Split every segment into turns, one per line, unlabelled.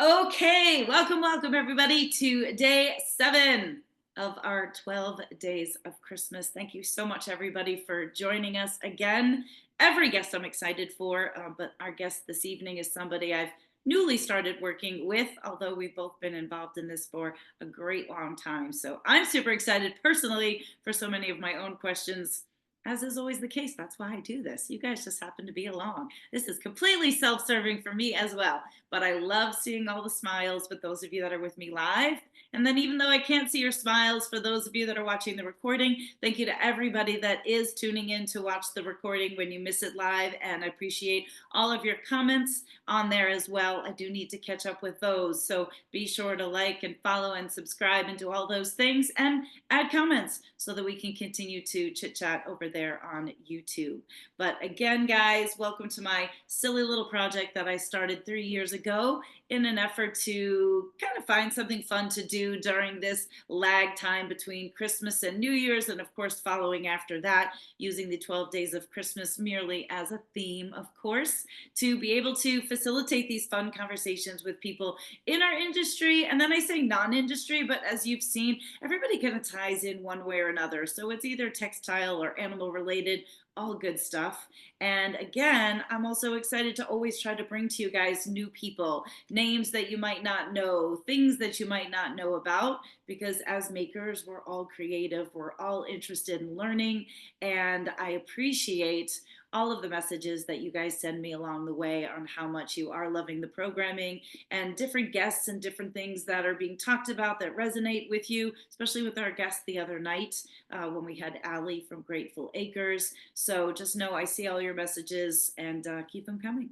Okay, welcome everybody to day 7 of our 12 days of Christmas. Thank you so much, everybody, for joining us again. Every guest I'm excited for, but our guest this evening is somebody I've newly started working with, although we've both been involved in this for a great long time. So I'm super excited personally for so many of my own questions. As is always the case, that's why I do this. You guys just happen to be along. This is completely self serving for me as well. But I love seeing all the smiles with those of you that are with me live. And then, even though I can't see your smiles, for those of you that are watching the recording, thank you to everybody that is tuning in to watch the recording when you miss it live. And I appreciate all of your comments on there as well. I do need to catch up with those. So be sure to like and follow and subscribe and do all those things and add comments so that we can continue to chit chat over there on YouTube. But again, guys, welcome to my silly little project that I started 3 years ago in an effort to kind of find something fun to do during this lag time between Christmas and New Year's, and of course, following after that, using the 12 days of Christmas merely as a theme, of course, to be able to facilitate these fun conversations with people in our industry. And then I say non industry, but as you've seen, everybody kind of ties in one way or another. So it's either textile or animal related, all good stuff. And again, I'm also excited to always try to bring to you guys new people, names that you might not know, things that you might not know about, because as makers, we're all creative, we're all interested in learning, and I appreciate all of the messages that you guys send me along the way on how much you are loving the programming and different guests and different things that are being talked about that resonate with you, especially with our guest the other night when we had Allie from Grateful Acres. So just know I see all your messages and keep them coming.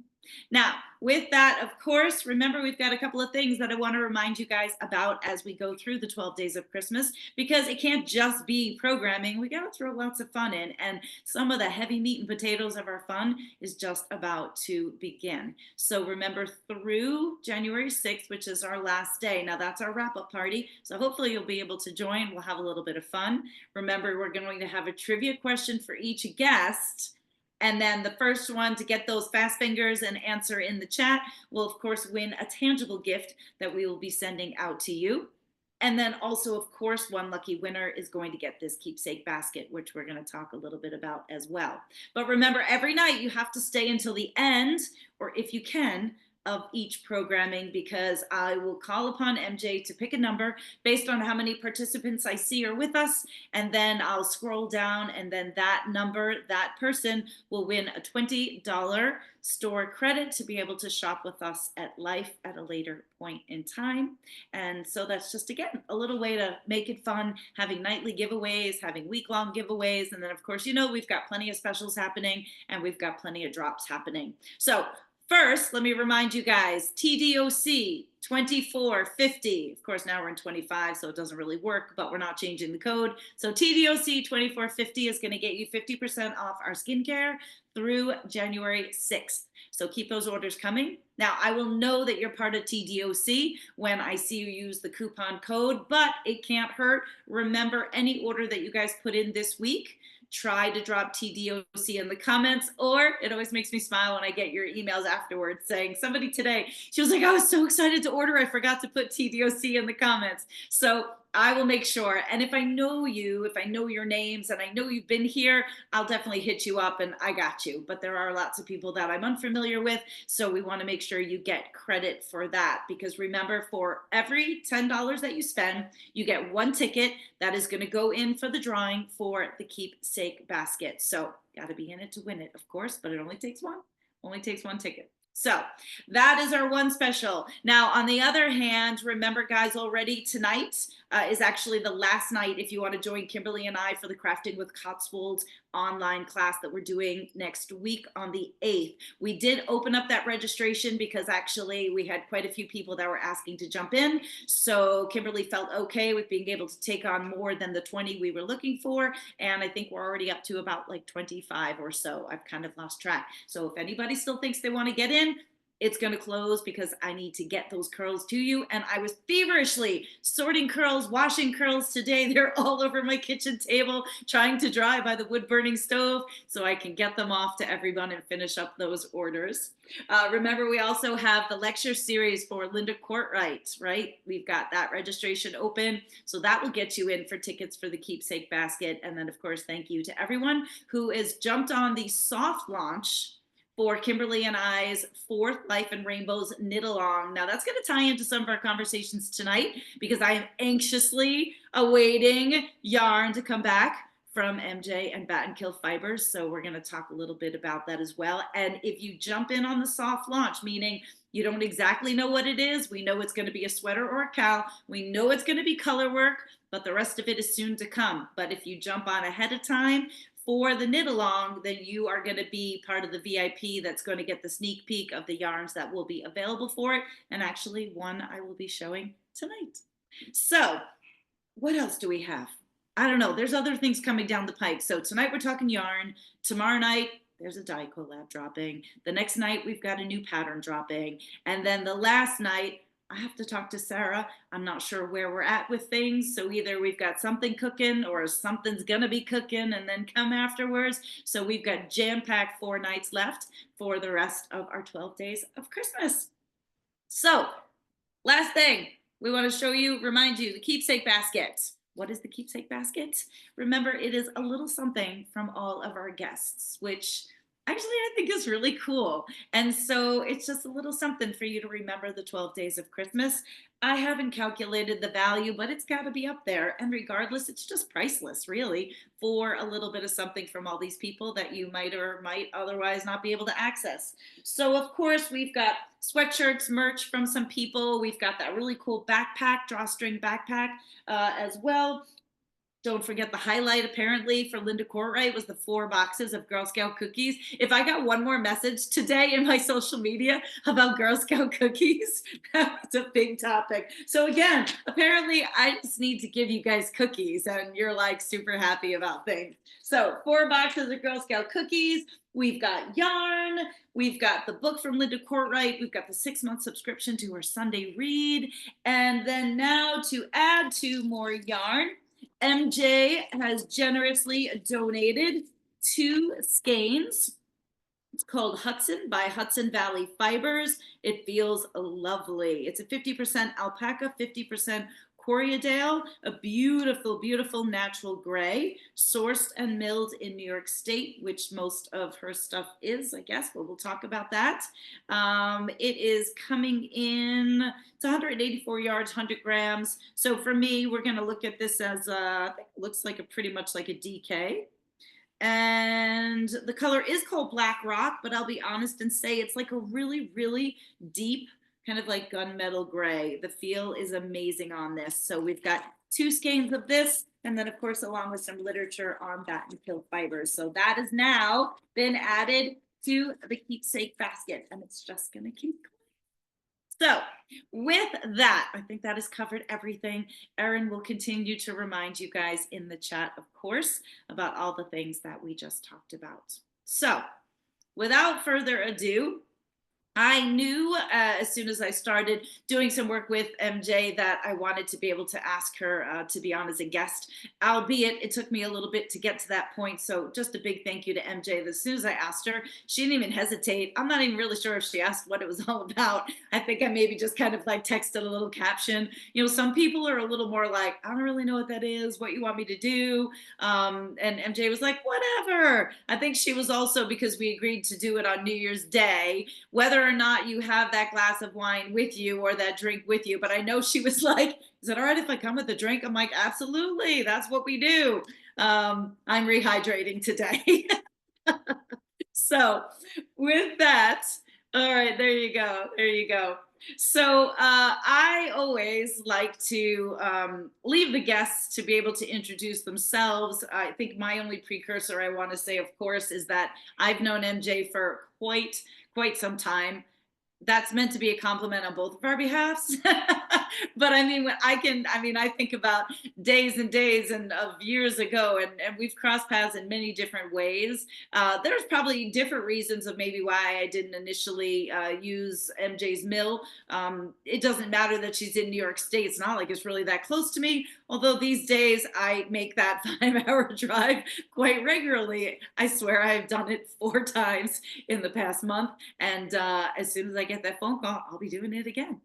Now, with that, of course, remember we've got a couple of things that I want to remind you guys about as we go through the 12 days of Christmas, because it can't just be programming. We got to throw lots of fun in, and some of the heavy meat and potatoes of our fun is just about to begin. So remember, through January 6th, which is our last day, now that's our wrap-up party, so hopefully you'll be able to join. We'll have a little bit of fun. Remember, we're going to have a trivia question for each guest. And then the first one to get those fast fingers and answer in the chat will, of course, win a tangible gift that we will be sending out to you. And then also, of course, one lucky winner is going to get this keepsake basket, which we're going to talk a little bit about as well. But remember, every night you have to stay until the end, or if you can, of each programming, because I will call upon MJ to pick a number based on how many participants I see are with us, and then I'll scroll down, and then that number, that person will win a $20 store credit to be able to shop with us at Life at a later point in time. And so that's just, again, a little way to make it fun, having nightly giveaways, having week-long giveaways, and then of course, you know, we've got plenty of specials happening and we've got plenty of drops happening. So first, let me remind you guys, TDOC 2450. Of course, now we're in 25, so it doesn't really work, but we're not changing the code. So TDOC 2450 is going to get you 50% off our skincare through January 6th. So keep those orders coming. Now, I will know that you're part of TDOC when I see you use the coupon code, but it can't hurt. Remember, any order that you guys put in this week, try to drop TDOC in the comments, or it always makes me smile when I get your emails afterwards saying, somebody today, she was like, I was so excited to order, I forgot to put TDOC in the comments. So I will make sure. And if I know you, if I know your names and I know you've been here, I'll definitely hit you up and I got you. But there are lots of people that I'm unfamiliar with. So we want to make sure you get credit for that. Because remember, for every $10 that you spend, you get one ticket that is going to go in for the drawing for the keepsake basket. So got to be in it to win it, of course, but it only takes one ticket. So that is our one special. Now, on the other hand, remember, guys, already tonight is actually the last night if you want to join Kimberly and I for the Crafting with Cotswolds online class that we're doing next week on the 8th. We did open up that registration because actually we had quite a few people that were asking to jump in. So Kimberly felt okay with being able to take on more than the 20 we were looking for. And I think we're already up to about like 25 or so. I've kind of lost track. So if anybody still thinks they want to get in, it's going to close because I need to get those curls to you. And I was feverishly sorting curls, washing curls today. They're all over my kitchen table, trying to dry by the wood burning stove so I can get them off to everyone and finish up those orders. Remember, we also have the lecture series for Linda Courtwright, right? We've got that registration open. So that will get you in for tickets for the keepsake basket. And then, of course, thank you to everyone who has jumped on the soft launch for Kimberly and I's fourth Life and Rainbows knit along. Now that's going to tie into some of our conversations tonight because I am anxiously awaiting yarn to come back from MJ and Battenkill Fibers. So we're going to talk a little bit about that as well. And if you jump in on the soft launch, meaning you don't exactly know what it is, we know it's going to be a sweater or a cowl, we know it's going to be color work, but the rest of it is soon to come. But if you jump on ahead of time for the knit along, then you are going to be part of the VIP that's going to get the sneak peek of the yarns that will be available for it. And actually one I will be showing tonight. So what else do we have? I don't know. There's other things coming down the pipe. So tonight we're talking yarn. Tomorrow night, there's a dye collab dropping. The next night, we've got a new pattern dropping. And then the last night, I have to talk to Sarah. I'm not sure where we're at with things. So either we've got something cooking or something's going to be cooking and then come afterwards. So we've got jam-packed 4 nights left for the rest of our 12 days of Christmas. So last thing we want to show you, remind you, the keepsake basket. What is the keepsake basket? Remember, it is a little something from all of our guests, which actually I think is really cool. And so it's just a little something for you to remember the 12 days of Christmas. I haven't calculated the value, but it's got to be up there. And regardless, it's just priceless, really, for a little bit of something from all these people that you might or might otherwise not be able to access. So, of course, we've got sweatshirts, merch from some people. We've got that really cool backpack, drawstring backpack as well. Don't forget the highlight, apparently, for Linda Courtwright was the 4 boxes of Girl Scout cookies. If I got one more message today in my social media about Girl Scout cookies, that's a big topic. So again, apparently I just need to give you guys cookies and you're like super happy about things. So 4 boxes of Girl Scout cookies. We've got yarn. We've got the book from Linda Courtwright. We've got the 6-month subscription to her Sunday read. And then now to add to more yarn, MJ has generously donated 2 skeins. It's called Hudson by Hudson Valley Fibers. It feels lovely. It's a 50% alpaca, 50% Corriedale, a beautiful, beautiful natural gray, sourced and milled in New York State, which most of her stuff is, I guess, but we'll talk about that. It is coming in, it's 184 yards, 100 grams. So for me, we're going to look at this as, I think it looks like pretty much like a DK. And the color is called Black Rock, but I'll be honest and say it's like a really, really deep, kind of like gunmetal gray. The feel is amazing on this. So we've got 2 skeins of this, and then of course, along with some literature on Battenkill fibers. So that has now been added to the keepsake basket, and it's just going to keep going. So with that, I think that has covered everything. Erin will continue to remind you guys in the chat, of course, about all the things that we just talked about. So without further ado, I knew as soon as I started doing some work with MJ that I wanted to be able to ask her to be on as a guest, albeit it took me a little bit to get to that point. So just a big thank you to MJ. As soon as I asked her, she didn't even hesitate. I'm not even really sure if she asked what it was all about. I think I maybe just kind of like texted a little caption. You know, some people are a little more like, I don't really know what that is, what you want me to do. And MJ was like, whatever. I think she was also, because we agreed to do it on New Year's Day, whether or not you have that glass of wine with you or that drink with you. But I know she was like, is it all right if I come with a drink? I'm like, absolutely. That's what we do. I'm rehydrating today. So with that, all right, there you go. There you go. So I always like to leave the guests to be able to introduce themselves. I think my only precursor I want to say, of course, is that I've known MJ for quite some time. that's meant to be a compliment on both of our behalves. But I mean, when I mean, I think about days and days and of years ago, and we've crossed paths in many different ways. There's probably different reasons of maybe why I didn't initially use MJ's Mill. It doesn't matter that she's in New York State. It's not like it's really that close to me. Although these days I make that 5 hour drive quite regularly. I swear I've done it 4 times in the past month. And as soon as I get that phone call, I'll be doing it again.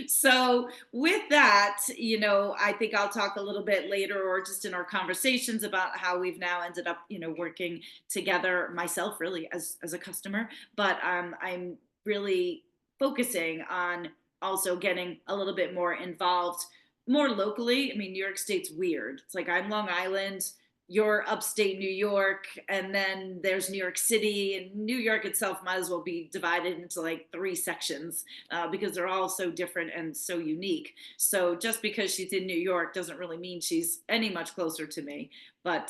So, with that, I think I'll talk a little bit later or just in our conversations about how we've now ended up, working together, myself really as a customer. But I'm really focusing on also getting a little bit more involved more locally. I mean, New York State's weird. It's like I'm Long Island, you're upstate New York, and then there's New York City, and New York itself might as well be divided into like 3 sections because they're all so different and so unique. So just because she's in New York doesn't really mean she's any much closer to me. But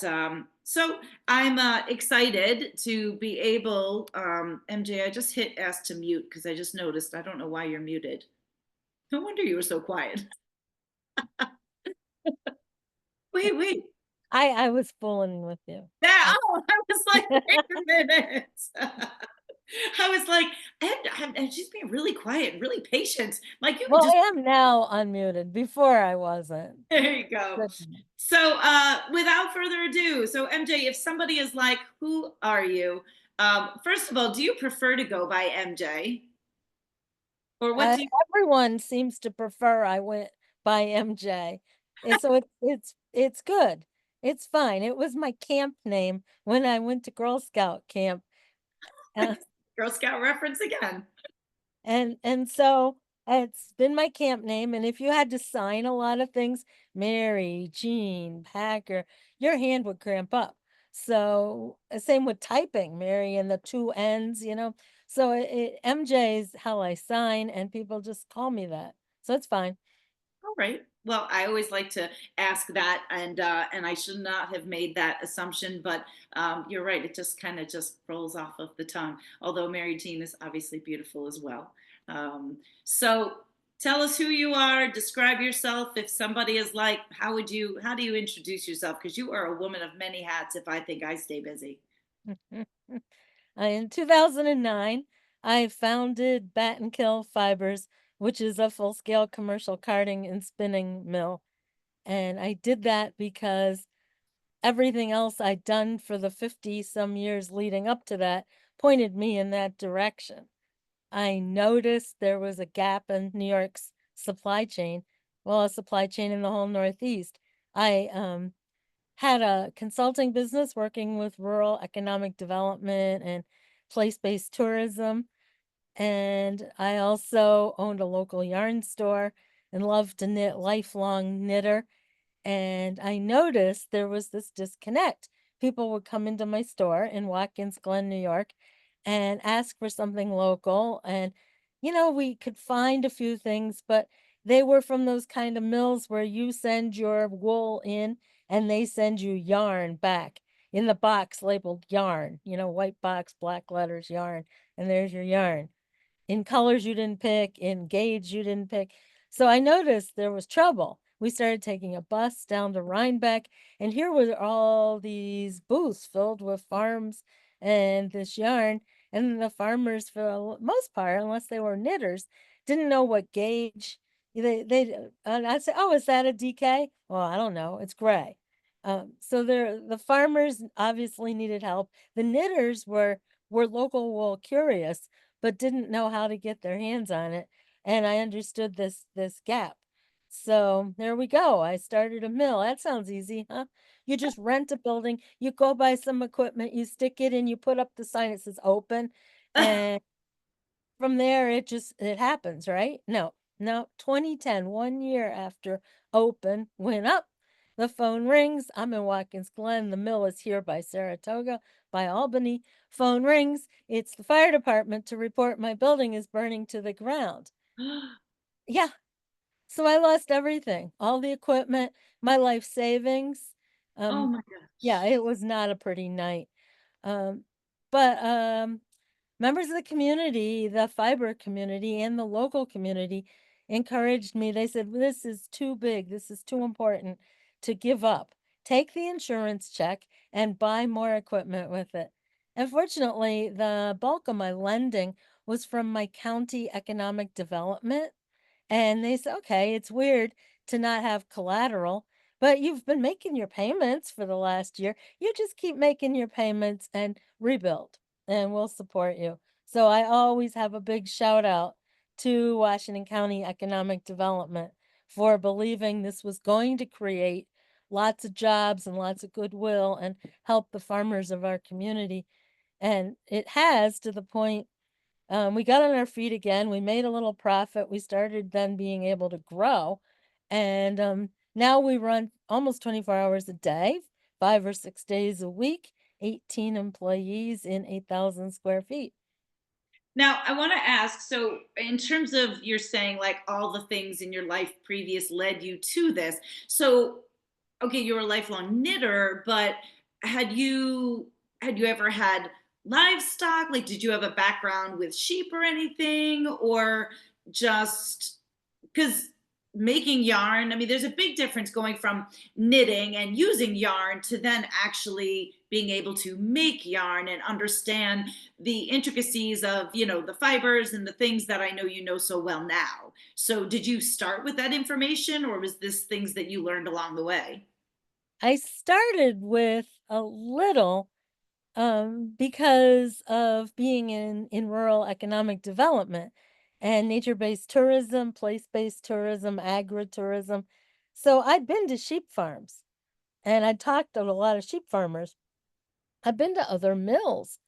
so I'm excited to be able, MJ, I just hit ask to mute because I just noticed. I don't know why you're muted. No wonder you were so quiet. Wait, wait.
I was fooling with you.
Yeah,
I
oh, I was like, "Wait a minute." I was like, and she's being really quiet and really patient. Like, you could
well,
just
I am now unmuted. Before I wasn't.
there you go.
Good.
So, without further ado, so MJ, if somebody is like, "Who are you?" First of all, do you prefer to go by MJ? Or what
Uh,
do you
Everyone seems to prefer I went by MJ. And so it's good. It's fine. It was my camp name when I went to Girl Scout camp. Uh,
Girl Scout reference again?
and so it's been my camp name. And if you had to sign a lot of things, Mary, Jean, Packer, your hand would cramp up. So same with typing, Mary and the two N's. So MJ is how I sign, and people just call me that. So it's fine.
All right. Well, I always like to ask that, and I should not have made that assumption, but you're right. It just kind of just rolls off of the tongue. Although Mary Jean is obviously beautiful as well. So tell us who you are. Describe yourself. If somebody is like, how do you introduce yourself? Because you are a woman of many hats. If I think I stay busy.
In 2009, I founded Battenkill Fibers, which is a full-scale commercial carding and spinning mill. And I did that because everything else I'd done for the 50 some years leading up to that pointed me in that direction. I noticed there was a gap in New York's supply chain, well, a supply chain in the whole Northeast. I had a consulting business working with rural economic development and place-based tourism. And I also owned a local yarn store and loved to knit, lifelong knitter. And I noticed there was this disconnect. People would come into my store in Watkins Glen, New York, and ask for something local. And, we could find a few things, but they were from those kind of mills where you send your wool in and they send you yarn back in the box labeled yarn, white box, black letters, yarn, and there's your yarn in colors you didn't pick, in gauge you didn't pick. So I noticed there was trouble. We started taking a bus down to Rhinebeck, and here were all these booths filled with farms and this yarn. And the farmers, for the most part, unless they were knitters, didn't know what gauge. And I'd say, "Oh, is that a DK?" Well, I don't know. It's gray. So the farmers obviously needed help. The knitters were local wool curious, but didn't know how to get their hands on it, and I understood this gap. So there we go. I started a mill. That sounds easy, huh? You just rent a building, you go buy some equipment, you stick it in, you put up the sign that says open, and from there it happens, right? No. No, 2010, 1 year after open went up. The phone rings. I'm in Watkins Glen. The mill is here by Saratoga, by Albany. Phone rings. It's the fire department to report my building is burning to the ground. Yeah. So I lost everything, all the equipment, my life savings.
Oh
Um,
my
yeah,
gosh.
it was not a pretty night. Um, but members of the community, the fiber community, and the local community encouraged me. They said, "This is too big. This is too important to give up. Take the insurance check and buy more equipment with it." And fortunately, the bulk of my lending was from my county economic development. And they said, "Okay, it's weird to not have collateral, but you've been making your payments for the last year. You just keep making your payments and rebuild, and we'll support you." So I always have a big shout out to Washington County Economic Development for believing this was going to create lots of jobs and lots of goodwill and help the farmers of our community. And it has, to the point we got on our feet again. We made a little profit. We started then being able to grow. And now we run almost 24 hours a day, 5 or 6 days a week, 18 employees in 8,000 square feet.
Now, I want to ask, so in terms of you're saying like all the things in your life previous led you to this. So, okay, you're a lifelong knitter, but had you had you ever had livestock? Like, did you have a background with sheep or anything, or just because making yarn, I mean, there's a big difference going from knitting and using yarn to then actually being able to make yarn and understand the intricacies of, the fibers and the things that I know you know so well now. So did you start with that information, or was this things that you learned along the way?
I started with a little because of being in rural economic development and nature-based tourism, place-based tourism, agritourism. So I'd been to sheep farms and I'd talked to a lot of sheep farmers. I've been to other mills.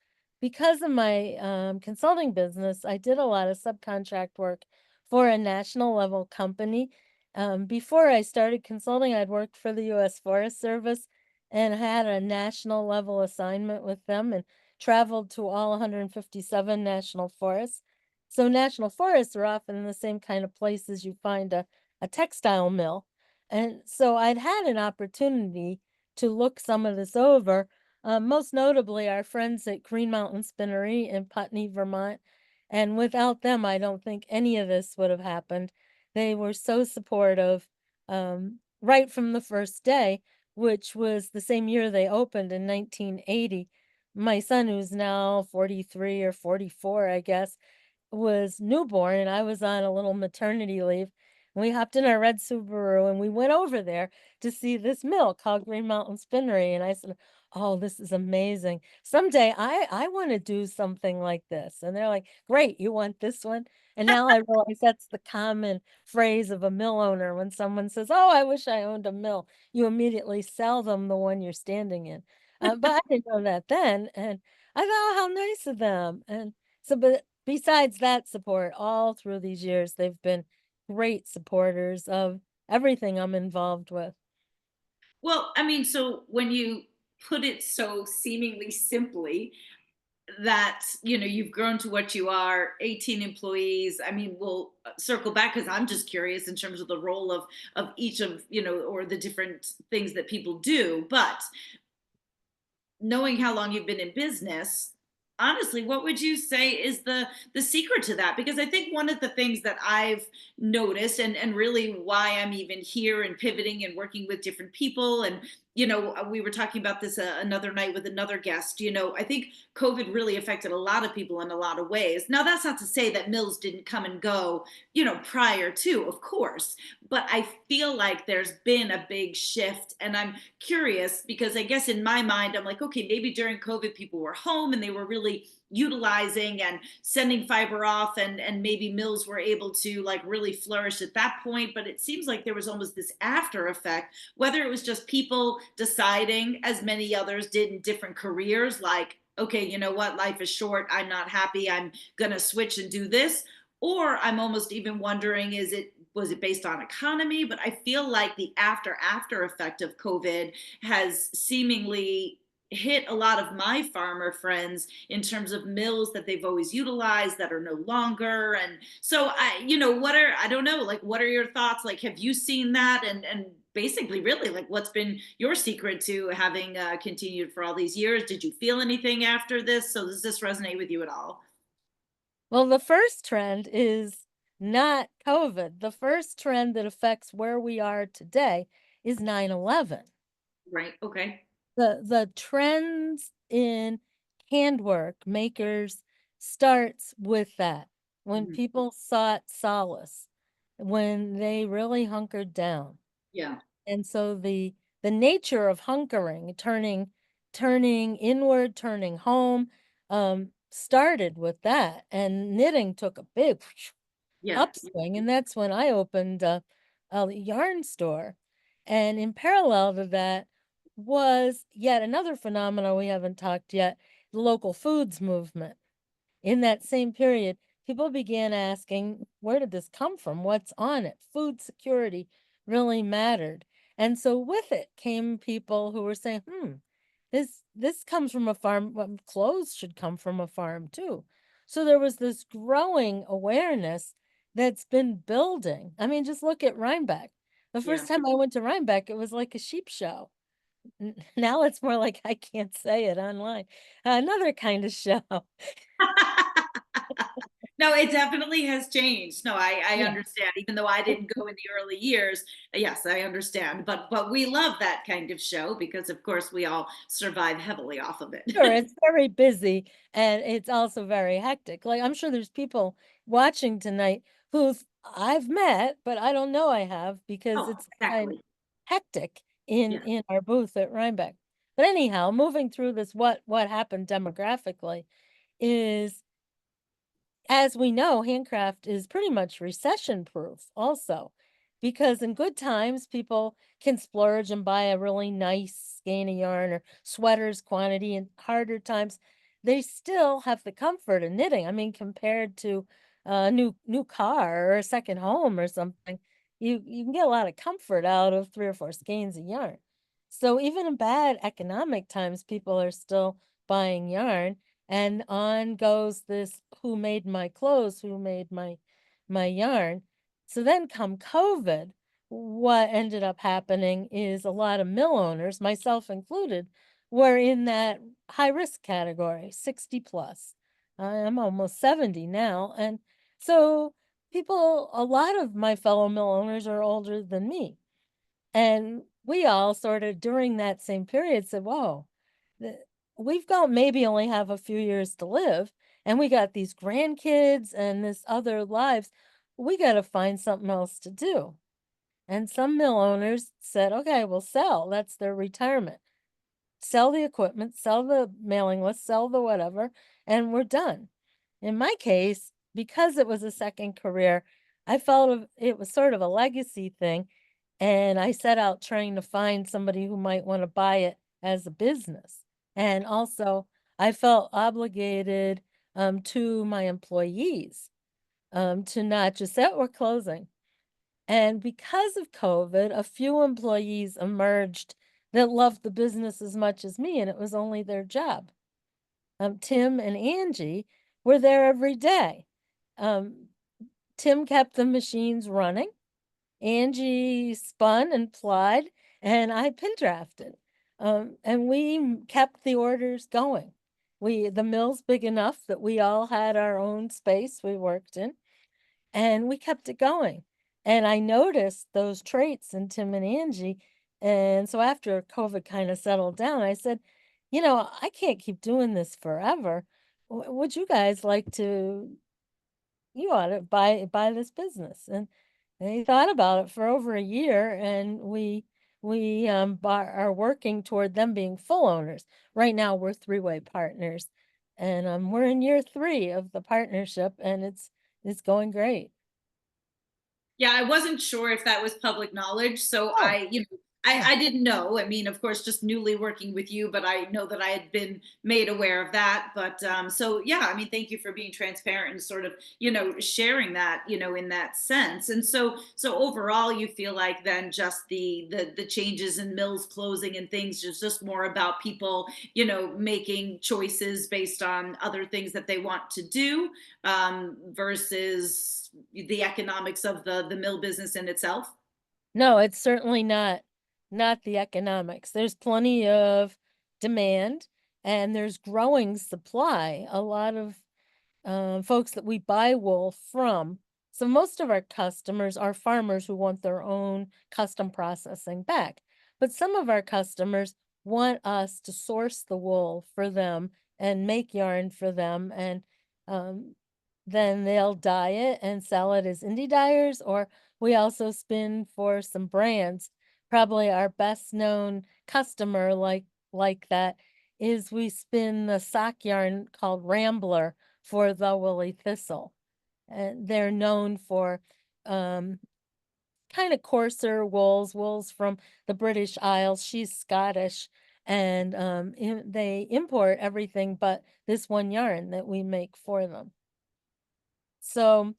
Because of my consulting business, I did a lot of subcontract work for a national level company. Before I started consulting, I'd worked for the U.S. Forest Service and had a national level assignment with them and traveled to all 157 national forests. So, national forests are often in the same kind of places you find a textile mill. And so I'd had an opportunity to look some of this over, most notably our friends at Green Mountain Spinnery in Putney, Vermont. And without them, I don't think any of this would have happened. They were so supportive right from the first day, which was the same year they opened in 1980. My son, who's now 43 or 44, I guess, was newborn and I was on a little maternity leave. We hopped in our red Subaru and we went over there to see this mill called Green Mountain Spinnery. And I said, "Oh, this is amazing. Someday I want to do something like this." And they're like, "Great, you want this one?" And now I realize that's the common phrase of a mill owner. When someone says, "Oh, I wish I owned a mill," you immediately sell them the one you're standing in. But I didn't know that then. And I thought, "Oh, how nice of them." And so, but besides that support, all through these years, they've been great supporters of everything I'm involved with.
Well, I mean, so when you put it so seemingly simply, that you've grown to what you are, 18 employees. I mean, we'll circle back because I'm just curious in terms of the role of each of, or the different things that people do. But knowing how long you've been in business, honestly, what would you say is the secret to that? Because I think one of the things that I've noticed, and really why I'm even here and pivoting and working with different people, and we were talking about this another night with another guest. I think COVID really affected a lot of people in a lot of ways. Now, that's not to say that mills didn't come and go, prior to, of course, but I feel like there's been a big shift. And I'm curious because I guess in my mind, I'm like, okay, maybe during COVID, people were home and they were really utilizing and sending fiber off, and maybe mills were able to like really flourish at that point. But it seems like there was almost this after effect, whether it was just people deciding, as many others did in different careers, like, okay, you know what, life is short, I'm not happy, I'm gonna switch and do this. Or I'm almost even wondering, was it based on economy? But I feel like the after effect of COVID has seemingly hit a lot of my farmer friends in terms of mills that they've always utilized that are no longer. And so I don't know, like, what are your thoughts? Like, have you seen that? And basically, really, like, what's been your secret to having continued for all these years? Did you feel anything after this? So does this resonate with you at all?
Well, the first trend is not COVID. The first trend that affects where we are today is 9/11.
Right. Okay.
The trends in handwork makers starts with that. When
Mhm.
people sought solace, when they really hunkered down.
Yeah.
And so the nature of hunkering, turning inward, turning home, started with that, and knitting took a big
Yeah.
upswing, and that's when I opened a yarn store. And in parallel to that was yet another phenomenon we haven't talked yet, the local foods movement. In that same period, people began asking, where did this come from? What's on it? Food security really mattered. And so with it came people who were saying, this comes from a farm. Well, clothes should come from a farm too. So there was this growing awareness that's been building. I mean, just look at Rhinebeck. The
Yeah.
first time I went to Rhinebeck, it was like a sheep show. Now it's more like I can't say it online. Another kind of show.
No, it definitely has changed. No, I
Yeah.
understand. Even though I didn't go in the early years, yes, I understand. But we love that kind of show because, of course, we all survive heavily off of it.
Sure, it's very busy and it's also very hectic. Like, I'm sure there's people watching tonight who I've met, but I don't know I have because
Oh,
it's kind of
exactly.
hectic
Yeah.
in our booth at Rhinebeck. But anyhow, moving through this, what happened demographically is, as we know, handcraft is pretty much recession proof also, because in good times, people can splurge and buy a really nice skein of yarn or sweaters quantity. In harder times, they still have the comfort of knitting. I mean, compared to a new car or a second home or something, you can get a lot of comfort out of three or four skeins of yarn. So even in bad economic times, people are still buying yarn, and on goes this who made my clothes, who made my yarn. So then come COVID, what ended up happening is a lot of mill owners, myself included, were in that high risk category, 60 plus. I'm almost 70 now. And so a lot of my fellow mill owners are older than me. And we all sort of during that same period said, whoa, the, we've got maybe only have a few years to live, and we got these grandkids and this other lives. We got to find something else to do. And some mill owners said, okay, we'll sell. That's their retirement. Sell the equipment, sell the mailing list, sell the whatever, and we're done. In my case, because it was a second career, I felt it was sort of a legacy thing. And I set out trying to find somebody who might want to buy it as a business. And also, I felt obligated to my employees to not just say, "Oh, we're closing." And because of COVID, a few employees emerged that loved the business as much as me, and it was only their job. Tim and Angie were there every day. Um, Tim kept the machines running. Angie spun and plied, and I pin drafted. And we kept the orders going. The mill's big enough that we all had our own space we worked in, and we kept it going. And I noticed those traits in Tim and Angie. And so after COVID kind of settled down, I said, I can't keep doing this forever. Would you guys like to you ought to buy this business. And they thought about it for over a year, and are working toward them being full owners. Right now we're three-way partners, and we're in year 3 of the partnership, and it's going great.
Yeah, I wasn't sure if that was public knowledge, so
Oh, yeah.
I didn't know. I mean, of course, just newly working with you, but I know that I had been made aware of that. But so yeah, I mean, thank you for being transparent and sort of sharing that in that sense. And so overall, you feel like then just the changes in mills closing and things is just more about people making choices based on other things that they want to do versus the economics of the mill business in itself.
No, it's certainly not the economics. There's plenty of demand and there's growing supply. A lot of folks that we buy wool from. So most of our customers are farmers who want their own custom processing back. But some of our customers want us to source the wool for them and make yarn for them. And um, then they'll dye it and sell it as indie dyers, or we also spin for some brands. Probably our best known customer like that is we spin the sock yarn called Rambler for the woolly thistle. And they're known for um, kind of coarser wools from the British Isles. She's Scottish, and they import everything but this one yarn that we make for them. So,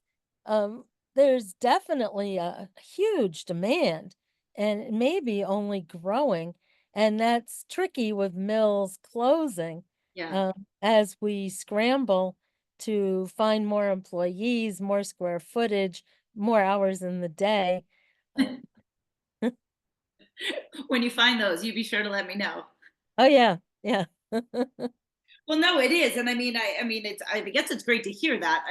um, there's definitely a huge demand and maybe only growing. And that's tricky with mills closing
Yeah.
as we scramble to find more employees, more square footage, more hours in the day. Um,
When you find those, you be sure to let me know.
oh, yeah. Yeah.
Well, no, it is, and I mean, I guess it's great to hear that.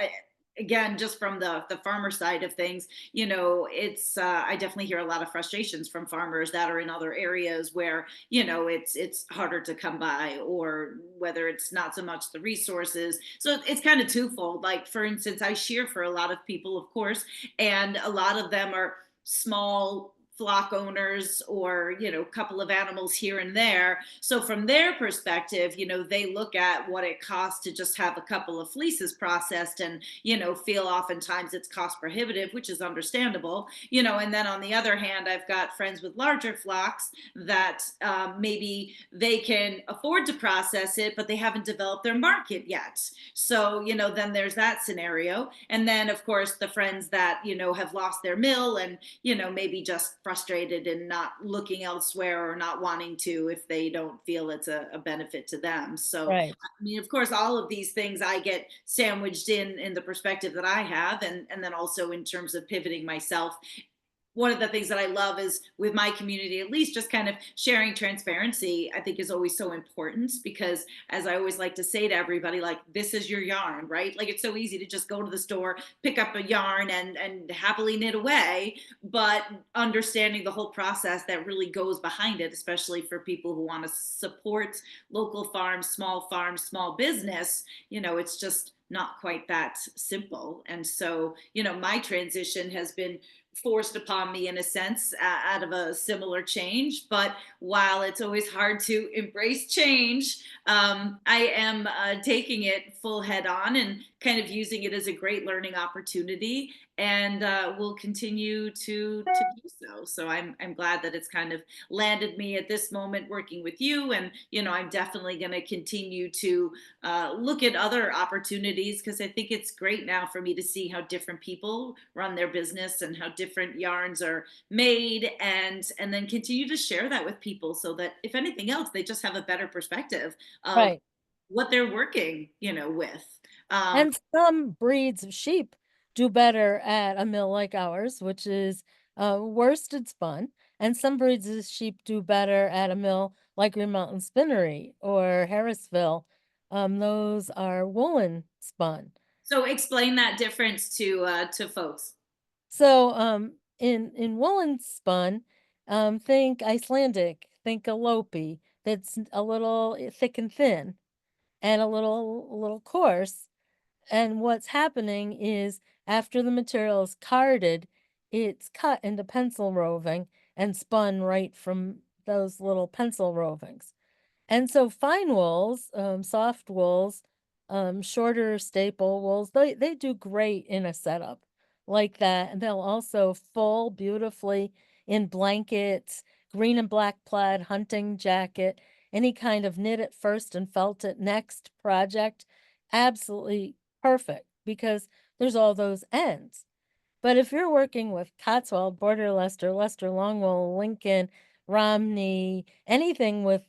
Again, just from the farmer side of things, it's I definitely hear a lot of frustrations from farmers that are in other areas where it's harder to come by, or whether it's not so much the resources. So it's kind of twofold. Like for instance, I shear for a lot of people, of course, and a lot of them are small flock owners, or a couple of animals here and there. So from their perspective, they look at what it costs to just have a couple of fleeces processed, and feel oftentimes it's cost prohibitive, which is understandable. And then on the other hand, I've got friends with larger flocks that maybe they can afford to process it, but they haven't developed their market yet. So then there's that scenario. And then of course the friends that have lost their mill, and maybe just frustrated and not looking elsewhere, or not wanting to, if they don't feel it's a benefit to them. So,
Right.
I mean, of course, all of these things I get sandwiched in the perspective that I have, and then also in terms of pivoting myself. One of the things that I love is with my community, at least, just kind of sharing transparency, I think is always so important, because as I always like to say to everybody, like, this is your yarn, right? Like, it's so easy to just go to the store, pick up a yarn, and happily knit away. But understanding the whole process that really goes behind it, especially for people who want to support local farms, small business, it's just not quite that simple. And so, my transition has been forced upon me in a sense, out of a similar change. But while it's always hard to embrace change, I am taking it full head on, and kind of using it as a great learning opportunity, and will continue to do so. So I'm glad that it's kind of landed me at this moment working with you. And I'm definitely going to continue to look at other opportunities, because I think it's great now for me to see how different people run their business, and how different yarns are made, and then continue to share that with people, so that if anything else, they just have a better perspective of
Right.
what they're working with.
And some breeds of sheep do better at a mill like ours, which is worsted spun. And some breeds of sheep do better at a mill like Green Mountain Spinnery or Harrisville. Those are woolen spun.
So explain that difference to folks.
So in woolen spun, think Icelandic, think Alope, that's a little thick and thin and a little coarse. And what's happening is after the material is carded, it's cut into pencil roving and spun right from those little pencil rovings. And so fine wools, soft wools, shorter staple wools, they do great in a setup like that. And they'll also full beautifully in blankets, green and black plaid hunting jacket, any kind of knit it first and felt it next project. Absolutely perfect because there's all those ends. But if you're working with Cotswold, Border Leicester, Leicester Longwool, Lincoln, Romney, anything with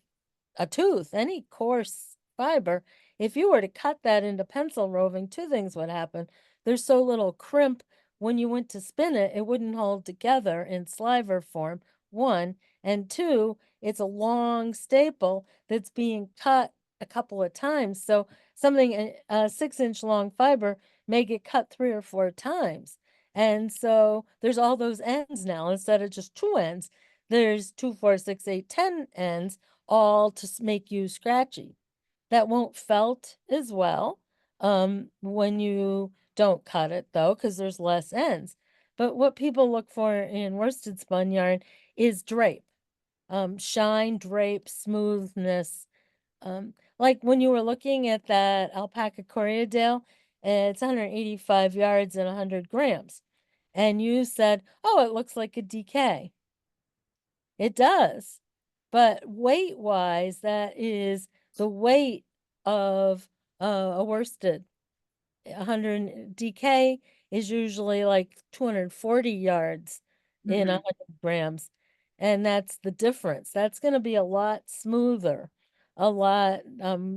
a tooth, any coarse fiber, if you were to cut that into pencil roving, two things would happen. There's so little crimp when you went to spin it, it wouldn't hold together in sliver form, one. And two, it's a long staple that's being cut a couple of times. So something, a 6-inch long fiber may get cut 3 or 4 times. And so there's all those ends now instead of just two ends. There's 2, 4, 6, 8, 10 ends, all to make you scratchy. That won't felt as well when you don't cut it though, because there's less ends. But what people look for in worsted spun yarn is drape, shine, drape, smoothness. Like when you were looking at that alpaca Corriedale, it's 185 yards and 100 grams. And you said, oh, it looks like a DK. It does. But weight wise, that is the weight of a worsted. 100 DK is usually like 240 yards in
Hmm.
100 grams. And that's the difference. That's going to be a lot smoother, a lot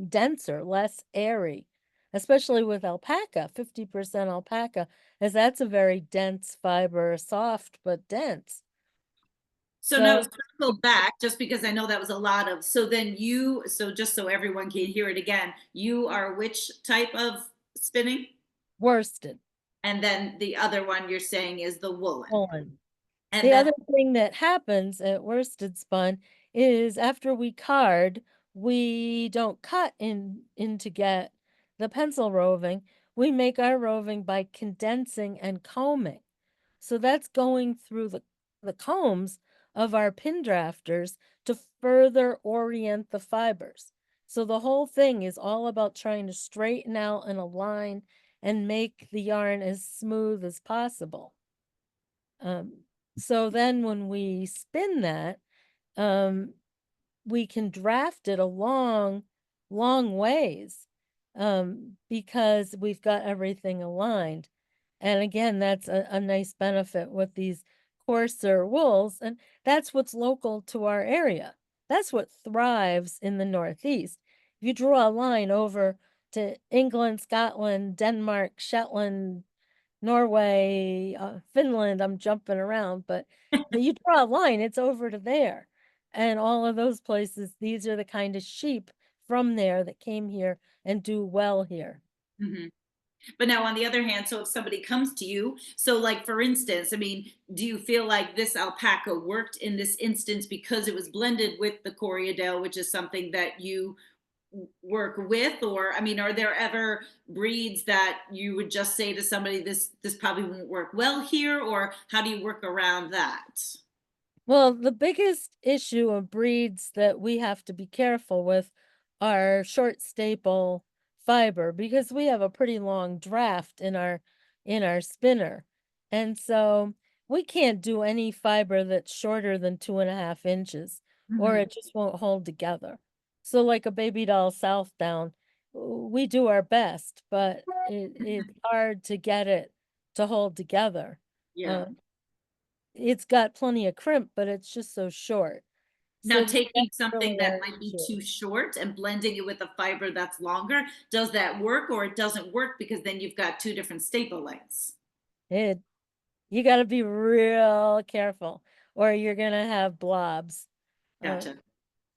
denser, less airy, especially with alpaca, 50% alpaca, as that's a very dense fiber, soft but dense.
So now
So
circle back, just because I know that was a lot of, so then you, so just so everyone can hear it again, you are which type of spinning?
worsted,
And then the other one you're saying is the woolen.
woolen.
And
The
then,
other thing that happens at worsted spun is after we card, we don't cut in to get the pencil roving. We make our roving by condensing and combing. So that's going through the combs of our pin drafters to further orient the fibers. So the whole thing is all about trying to straighten out and align and make the yarn as smooth as possible. Um, so then when we spin that, um, we can draft it a long, long ways because we've got everything aligned. And again, that's a nice benefit with these coarser wools. And that's what's local to our area. That's what thrives in the Northeast. If you draw a line over to England, Scotland, Denmark, Shetland, Norway, Finland, I'm jumping around, but you draw a line, it's over to there. And all of those places, these are the kind of sheep from there that came here and do well here.
mhm. But now on the other hand, so if somebody comes to you, so like for instance, I mean, do you feel like this alpaca worked in this instance because it was blended with the Corriedale, which is something that you work with? Or I mean, are there ever breeds that you would just say to somebody, this probably won't work well here, or how do you work around that?
Well, the biggest issue of breeds that we have to be careful with are short staple fiber because we have a pretty long draft in our spinner. And so we can't do any fiber that's shorter than 2.5 inches or
Mhm.
it just won't hold together. So like a baby doll south down, we do our best, but it's hard to get it to hold together.
Yeah.
Um, it's got plenty of crimp, but it's just so short.
Now,
So
taking
that's really
something that
our
might be
issue.
too short and blending it with a fiber that's longer, does that work, or it doesn't work because then you've got two different staple lengths?
It You got to be real careful, or you're gonna have blobs. Uh,
Gotcha.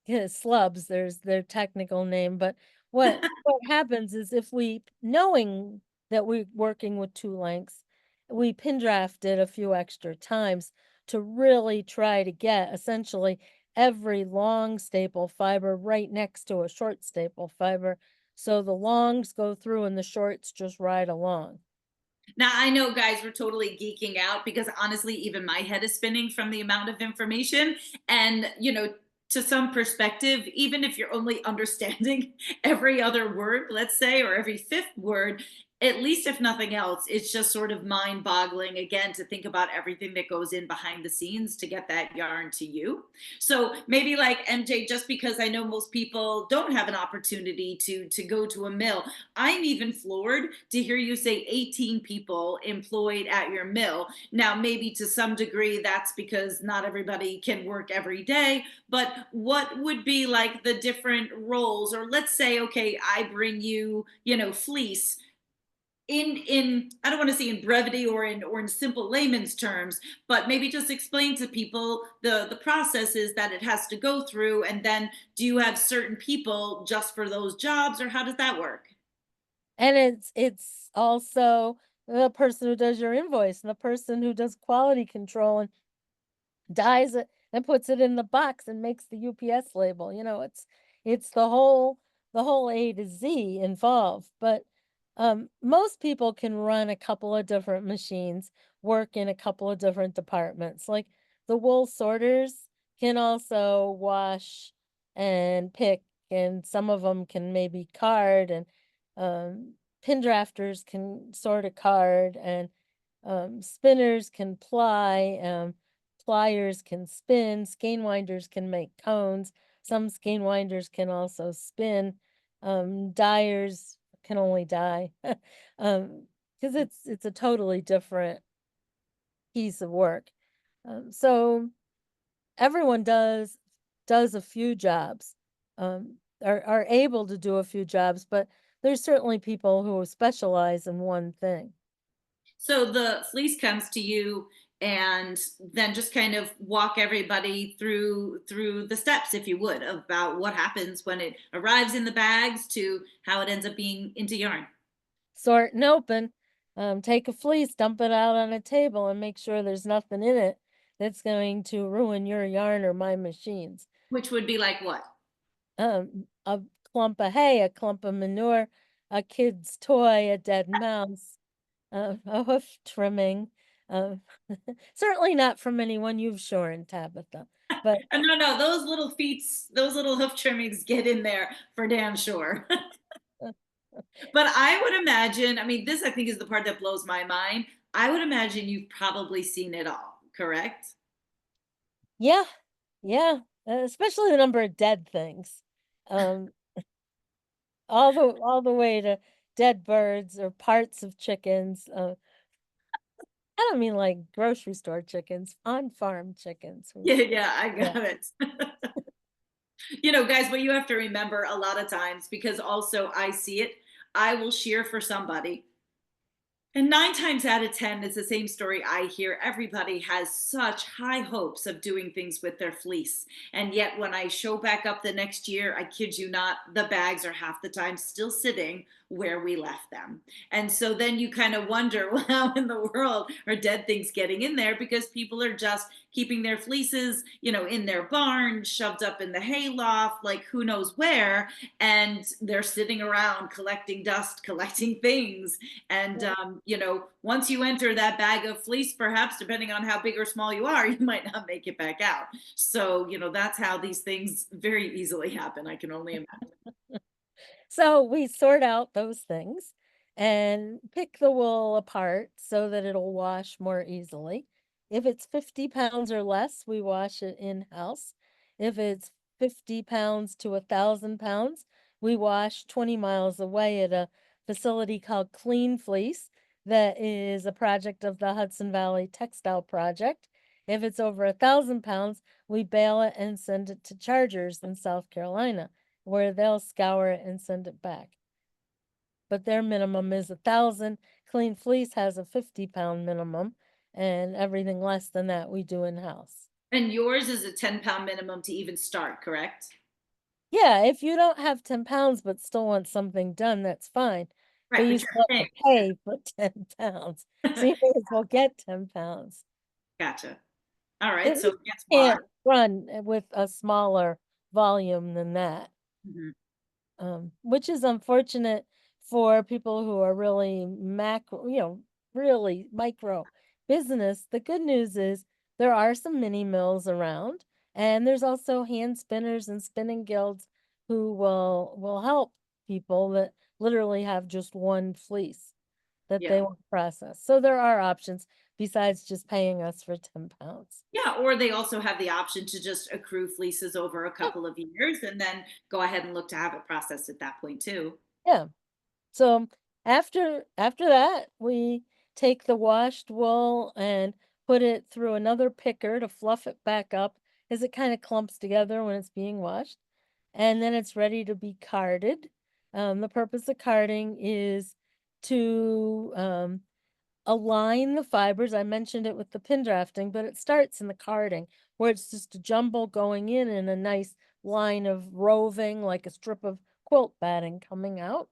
Yeah, slubs, there's their technical name, but what happens is if we knowing that we're working with two lengths, we pin draft it a few extra times to really try to get essentially every long staple fiber right next to a short staple fiber. So the longs go through and the shorts just ride along.
Now, I know, guys, we're totally geeking out because honestly, even my head is spinning from the amount of information. And, to some perspective, even if you're only understanding every other word, let's say, or every fifth word, at least if nothing else, it's just sort of mind boggling again to think about everything that goes in behind the scenes to get that yarn to you. So maybe like MJ, just because I know most people don't have an opportunity to go to a mill, I'm even floored to hear you say 18 people employed at your mill. Now, maybe to some degree, that's because not everybody can work every day, but what would be like the different roles? Or let's say, okay, I bring you, fleece. in I don't want to say in brevity or in simple layman's terms, but maybe just explain to people the processes that it has to go through, and then do you have certain people just for those jobs, or how does that work?
And it's also the person who does your invoice and the person who does quality control and dyes it and puts it in the box and makes the UPS label. It's the whole A to Z involved. But most people can run a couple of different machines, work in a couple of different departments. Like the wool sorters can also wash and pick, and some of them can maybe card, and pin drafters can sort a card, and spinners can ply. Pliers can spin, skein winders can make cones. Some skein winders can also spin. Dyers can only dye. Because it's a totally different piece of work. So everyone does a few jobs, are able to do a few jobs, but there's certainly people who specialize in one thing.
So the fleece comes to you, and then just kind of walk everybody through the steps, if you would, about what happens when it arrives in the bags to how it ends up being into yarn,
Sort and open, take a fleece, dump it out on a table, and make sure there's nothing in it that's going to ruin your yarn or my machines.
which would be like what?
A clump of hay, a clump of manure, a kid's toy, a dead mouse, a hoof trimming. Uh, Certainly not from anyone you've shorn, Tabitha. But
No, no, those little feet, those little hoof trimmings get in there for damn sure. But I would imagine, I mean, this I think is the part that blows my mind. I would imagine you've probably seen it all, correct?
yeah, yeah, especially the number of dead things. Um, all the way to dead birds or parts of chickens. I don't mean like grocery store chickens, on farm chickens.
Yeah, yeah, I
Yeah.
got it. Guys, what you have to remember a lot of times, because also I see it, I will shear for somebody. And 9 times out of 10, it's the same story I hear. Everybody has such high hopes of doing things with their fleece. And yet, when I show back up the next year, I kid you not, the bags are half the time still sitting where we left them. And so then you kind of wonder, well, how in the world are dead things getting in there? Because people are just keeping their fleeces, in their barn, shoved up in the hay loft, like who knows where. And they're sitting around collecting dust, collecting things, and once you enter that bag of fleece, perhaps depending on how big or small you are, you might not make it back out. So that's how these things very easily happen. I can only imagine.
So we sort out those things and pick the wool apart so that it'll wash more easily. If it's 50 pounds or less, we wash it in house. If it's 50 pounds to 1,000 pounds, we wash 20 miles away at a facility called Clean Fleece that is a project of the Hudson Valley Textile Project. If it's over 1,000 pounds, we bale it and send it to Chargers in South Carolina, where they'll scour it and send it back. But their minimum is 1,000. Clean Fleece has a 50-pound minimum, and everything less than that we do in house.
And yours is a 10-pound minimum to even start, correct?
Yeah, if you don't have 10 pounds but still want something done, that's fine. But
Right,
you
but you're
still have
paying.
to pay for 10 pounds. So you may as well get 10 pounds.
Gotcha. All right,
It
so it gets
can't
washed.
run with a smaller volume than that.
Mhm.
Which is unfortunate for people who are really macro, really micro business. The good news is there are some mini mills around, and there's also hand spinners and spinning guilds who will help people that literally have just one fleece that they
Yeah.
want to process. So there are options besides just paying us for 10 pounds.
Yeah, or they also have the option to just accrue fleeces over a
Yeah.
couple of years and then go ahead and look to have it processed at that point too.
Yeah. So after that, we take the washed wool and put it through another picker to fluff it back up as it kind of clumps together when it's being washed. And then it's ready to be carded. The purpose of carding is to align the fibers. I mentioned it with the pin drafting, but it starts in the carding where it's just a jumble going in a nice line of roving, like a strip of quilt batting coming out.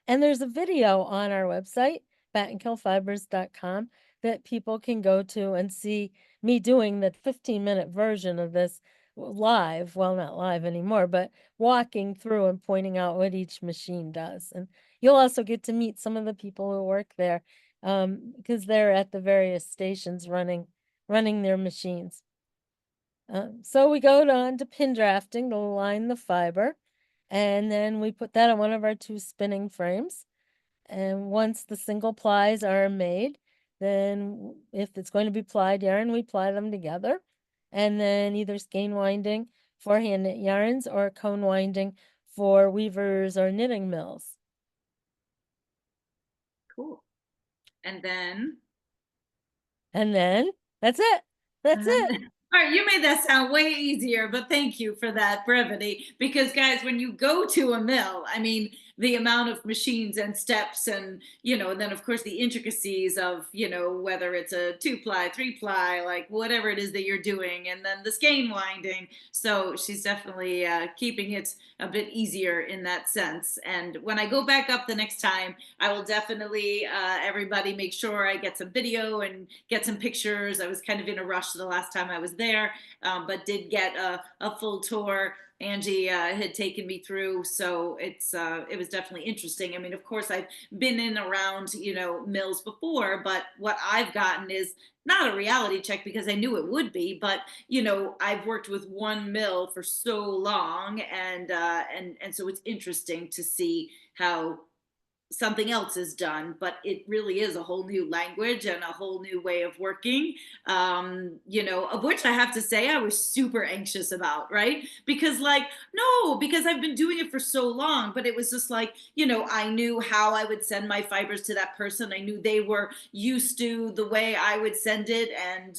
And there's a video on our website, battenkillfibers.com, that people can go to and see me doing the 15-minute version of this live. Well, not live anymore, but walking through and pointing out what each machine does. And you'll also get to meet some of the people who work there, because they're at the various stations running their machines. So we go on to pin drafting to line the fiber, and then we put that on one of our 2 spinning frames. And once the single plies are made, then if it's going to be plied yarn, we ply them together, and then either skein winding for hand knit yarns or cone winding for weavers or knitting mills.
Cool. And then
And then that's it. That's
And then,
it.
all right, you made that sound way easier, but thank you for that brevity. Because, guys, when you go to a mill, I mean, the amount of machines and steps, and and then of course the intricacies of whether it's a 2-ply, 3-ply, like whatever it is that you're doing, and then the skein winding. So she's definitely keeping it a bit easier in that sense. And when I go back up the next time, I will definitely, everybody, make sure I get some video and get some pictures. I was kind of in a rush the last time I was there, but did get a full tour. Angie had taken me through, so it was definitely interesting. I mean, of course, I've been in around mills before, but what I've gotten is not a reality check because I knew it would be, but I've worked with one mill for so long, and so it's interesting to see how something else is done, but it really is a whole new language and a whole new way of working, of which I have to say I was super anxious about, right? Because, like, no, because I've been doing it for so long, but it was just like, I knew how I would send my fibers to that person. I knew they were used to the way I would send it. And,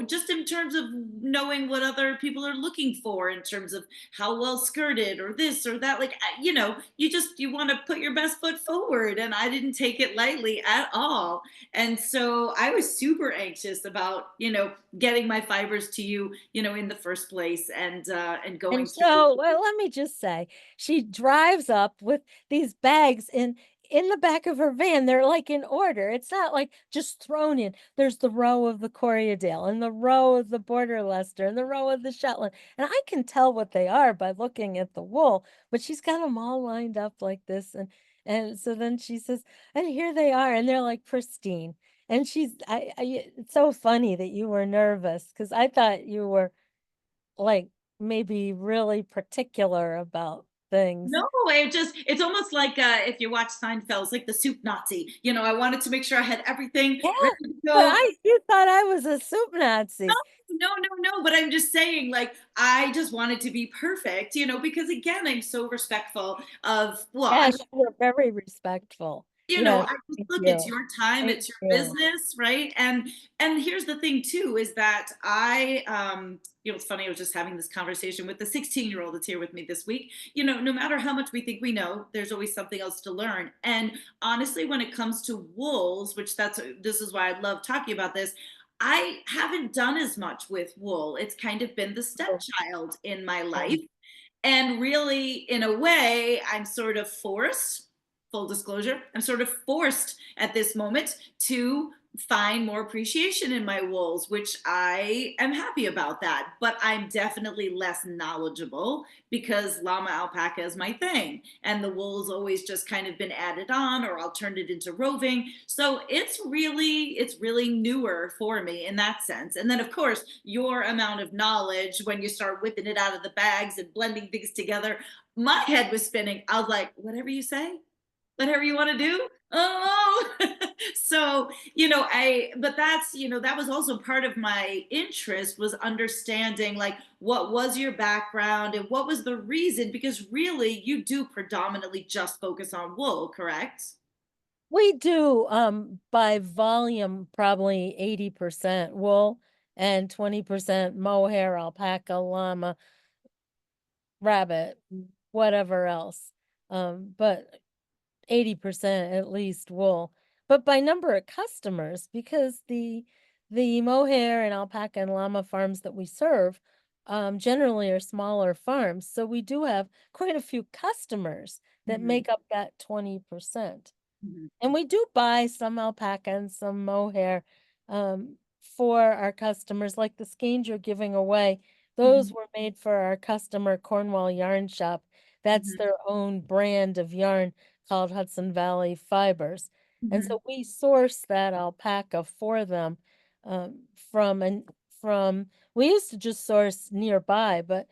just in terms of knowing what other people are looking for in terms of how well skirted or this or that, like, you want to put your best foot forward, and I didn't take it lightly at all. And so I was super anxious about getting my fibers to you, in the first place, and
And
going through.
so, well, let me just say, she drives up with these bags in the back of her van. They're like in order. It's not like just thrown in. There's the row of the Corriedale and the row of the Border Leicester and the row of the Shetland. And I can tell what they are by looking at the wool, but she's got them all lined up like this. And so then she says, and here they are, and they're like pristine. And it's so funny that you were nervous because I thought you were like maybe really particular about things.
No, it's almost like if you watch Seinfeld, it's like the soup Nazi. I wanted to make sure I had everything
Yeah,
ready to
but
go.
you thought I was a soup Nazi.
No, no, no. But I'm just saying, like, I just wanted to be perfect, because again, I'm so respectful of, well, I
Yes, you were very respectful. Yes,
I just
thank
look, it's
you.
your time,
Thank
it's your
you.
business, right? And here's the thing too, is that it's funny, I was just having this conversation with the 16-year-old that's here with me this week. No matter how much we think we know, there's always something else to learn. And honestly, when it comes to wools, which this is why I love talking about this, I haven't done as much with wool. It's kind of been the
Oh,
stepchild in my life.
oh.
And really, in a way, I'm sort of forced, full disclosure, I'm sort of forced at this moment to find more appreciation in my wools, which I am happy about that. But I'm definitely less knowledgeable because llama alpaca is my thing. And the wool's always just kind of been added on, or I'll turn it into roving. So it's really newer for me in that sense. And then of course, your amount of knowledge when you start whipping it out of the bags and blending things together, my head was spinning. I was like, whatever you say, whatever you want to do. Oh, so but that was also part of my interest, was understanding, like, what was your background and what was the reason, because really you do predominantly just focus on wool, correct?
We do by volume probably 80% wool and 20% mohair, alpaca, llama, rabbit, whatever else. But 80% at least wool, but by number of customers, because the mohair and alpaca and llama farms that we serve generally are smaller farms. So we do have quite a few customers that
Mhm,
make up that 20%.
mhm,
And we do buy some alpaca and some mohair for our customers, like the skeins you're giving away.
mhm,
Those were made for our customer Cornwall Yarn Shop. That's
mhm,
their own brand of yarn called Hudson Valley Fibers. And
mhm,
so we source that alpaca for them from we used to just source nearby, but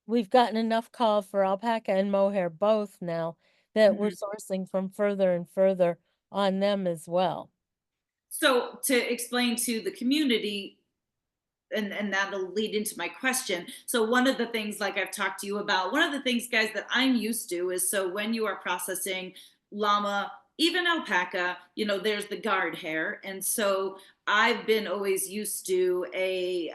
we've gotten enough call for alpaca and mohair both now that we're
mhm.
sourcing from further and further on them as well.
So to explain to the community, and that'll lead into my question. So one of the things, like I've talked to you about, one of the things, guys, that I'm used to is, so when you are processing llama, even alpaca, there's the guard hair. And so I've been always used to a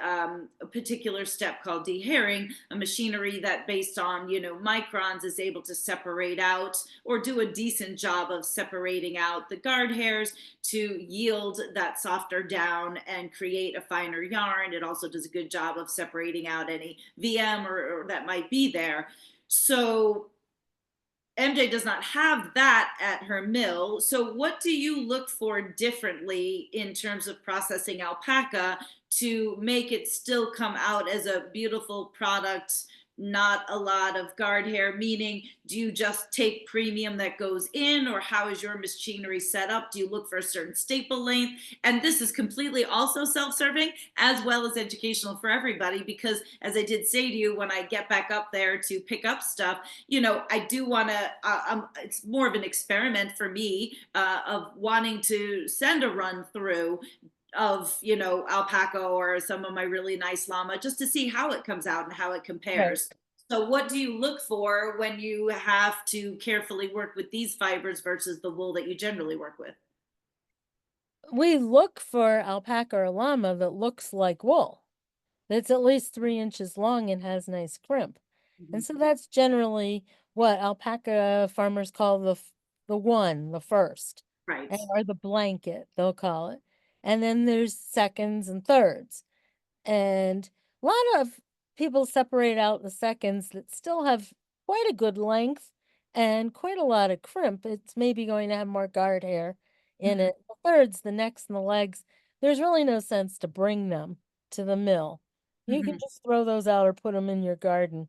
particular step called dehairing, a machinery that, based on microns, is able to separate out, or do a decent job of separating out, the guard hairs to yield that softer down and create a finer yarn. It also does a good job of separating out any VM or that might be there. So MJ does not have that at her mill. So, what do you look for differently in terms of processing alpaca to make it still come out as a beautiful product? Not a lot of guard hair, meaning, do you just take premium that goes in, or how is your machinery set up? Do you look for a certain staple length? And this is completely also self serving as well as educational for everybody, because as I did say to you, when I get back up there to pick up stuff, I do want to, it's more of an experiment for me, of wanting to send a run through of, alpaca or some of my really nice llama, just to see how it comes out and how it
Right.
compares. So, what do you look for when you have to carefully work with these fibers versus the wool that you generally work with?
We look for alpaca or llama that looks like wool, that's at least 3 inches long and has nice crimp.
Mhm.
And so that's generally what alpaca farmers call the first,
Right.
or the blanket, they'll call it. And then there's seconds and thirds. And a lot of people separate out the seconds that still have quite a good length and quite a lot of crimp. It's maybe going to have more guard hair in
Mhm.
it. The thirds, the necks and the legs, there's really no sense to bring them to the mill. You can
Mhm.
just throw those out or put them in your garden.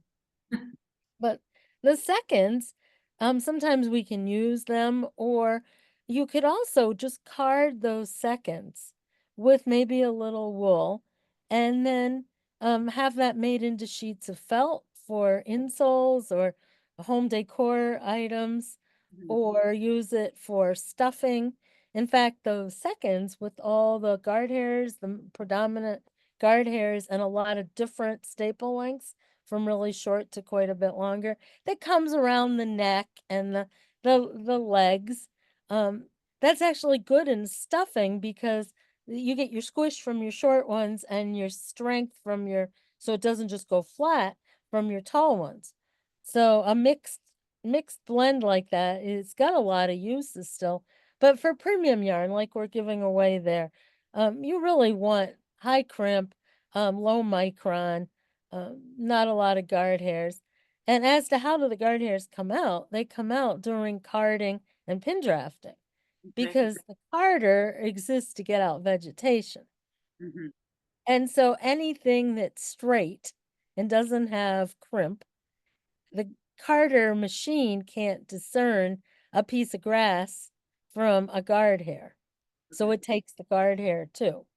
But the seconds, sometimes we can use them, or you could also just card those seconds with maybe a little wool, and then have that made into sheets of felt for insoles or home decor items,
Mhm.
or use it for stuffing. In fact, those seconds with all the guard hairs, the predominant guard hairs, and a lot of different staple lengths from really short to quite a bit longer, that comes around the neck and the legs. Um, that's actually good in stuffing because you get your squish from your short ones and your strength from your, so it doesn't just go flat, from your tall ones. So a mixed blend like that, it's got a lot of uses still. But for premium yarn, like we're giving away there, you really want high crimp, low micron, not a lot of guard hairs. And as to how do the guard hairs come out, they come out during carding and pin drafting,
Okay.
because the carder exists to get out vegetation.
Mhm.
And so anything that's straight and doesn't have crimp, the carder machine can't discern a piece of grass from a guard hair. So
Okay.
it takes the guard hair too.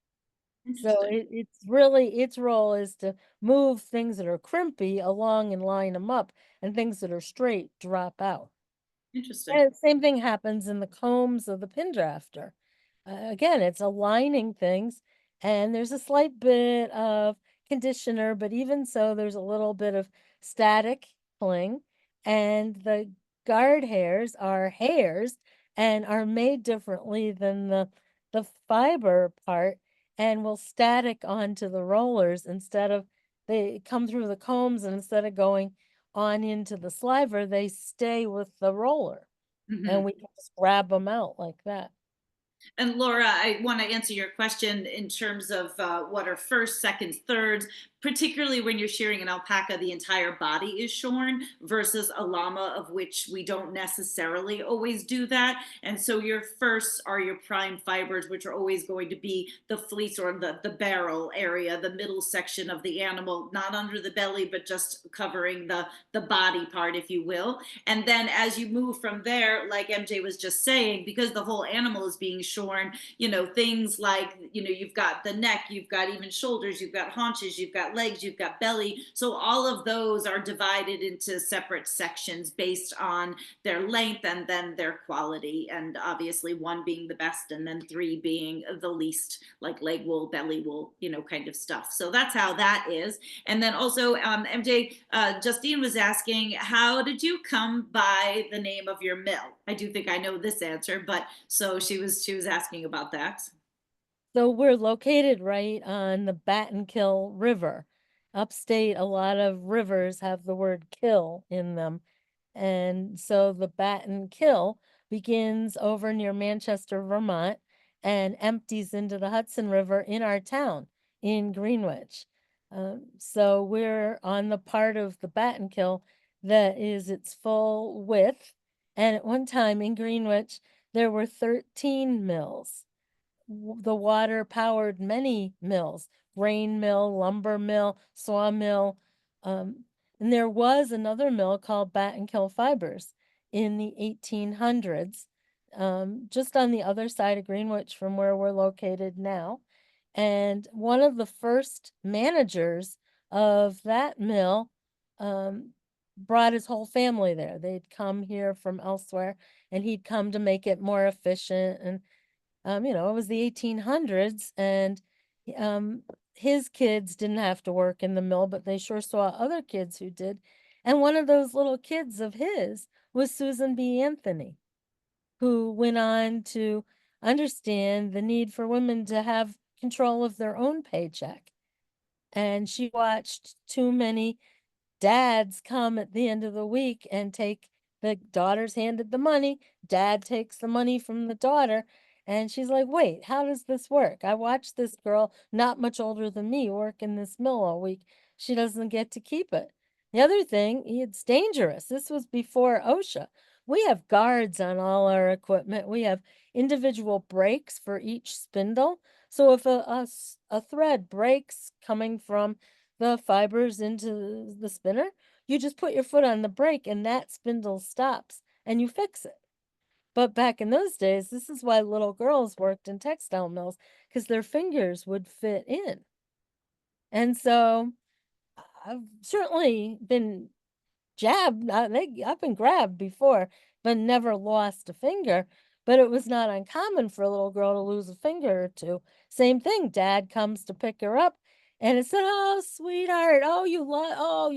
So
Interesting.
it's really, its role is to move things that are crimpy along and line them up, and things that are straight drop out.
Interesting.
And same thing happens in the combs of the pin drafter. Again, it's aligning things, and there's a slight bit of conditioner, but even so, there's a little bit of static cling, and the guard hairs and are made differently than the fiber part, and will static onto the rollers instead of, they come through the combs, and instead of going on into the sliver, they stay with the roller.
Mhm.
and we can just grab them out like that.
And Laura, I want to answer your question in terms of what are first, seconds, thirds, particularly when you're shearing an alpaca, the entire body is shorn versus a llama, of which we don't necessarily always do that. And so your firsts are your prime fibers, which are always going to be the fleece or the barrel area, the middle section of the animal, not under the belly, but just covering the body part, if you will. And then as you move from there, like MJ was just saying, because the whole animal is being shorn, things like, you've got the neck, you've got even shoulders, you've got haunches, you've got legs, you've got belly. So all of those are divided into separate sections based on their length and then their quality. And obviously, one being the best, and then three being the least, like leg wool, belly wool, kind of stuff. So that's how that is. And then also, MJ, Justine was asking, how did you come by the name of your mill? I do think I know this answer, but so she was asking about that.
So we're located right on the Battenkill River. Upstate, a lot of rivers have the word kill in them. And so the Battenkill begins over near Manchester, Vermont, and empties into the Hudson River in our town in Greenwich. So we're on the part of the Battenkill that is its full width. And at one time in Greenwich, there were 13 mills. The water powered many mills, grain mill, lumber mill, sawmill. And there was another mill called Battenkill Fibers in the 1800s, just on the other side of Greenwich from where we're located now. And one of the first managers of that mill um, brought his whole family there. They'd come here from elsewhere, and he'd come to make it more efficient. And it was the 1800s, and um, his kids didn't have to work in the mill, but they sure saw other kids who did. And one of those little kids of his was Susan B. Anthony, who went on to understand the need for women to have control of their own paycheck. And she watched too many dads come at the end of the week and take the daughter's handed the money. Dad takes the money from the daughter. And she's like, wait, how does this work? I watched this girl, not much older than me, work in this mill all week. She doesn't get to keep it. The other thing, it's dangerous. This was before OSHA. We have guards on all our equipment. We have individual breaks for each spindle. So if a thread breaks coming from the fibers into the spinner, you just put your foot on the brake and that spindle stops and you fix it. But back in those days, this is why little girls worked in textile mills, because their fingers would fit in. And so I've certainly been jabbed. I've been grabbed before, but never lost a finger. But it was not uncommon for a little girl to lose a finger or two. Same thing. Dad comes to pick her up, and it said, "Oh, sweetheart, oh, you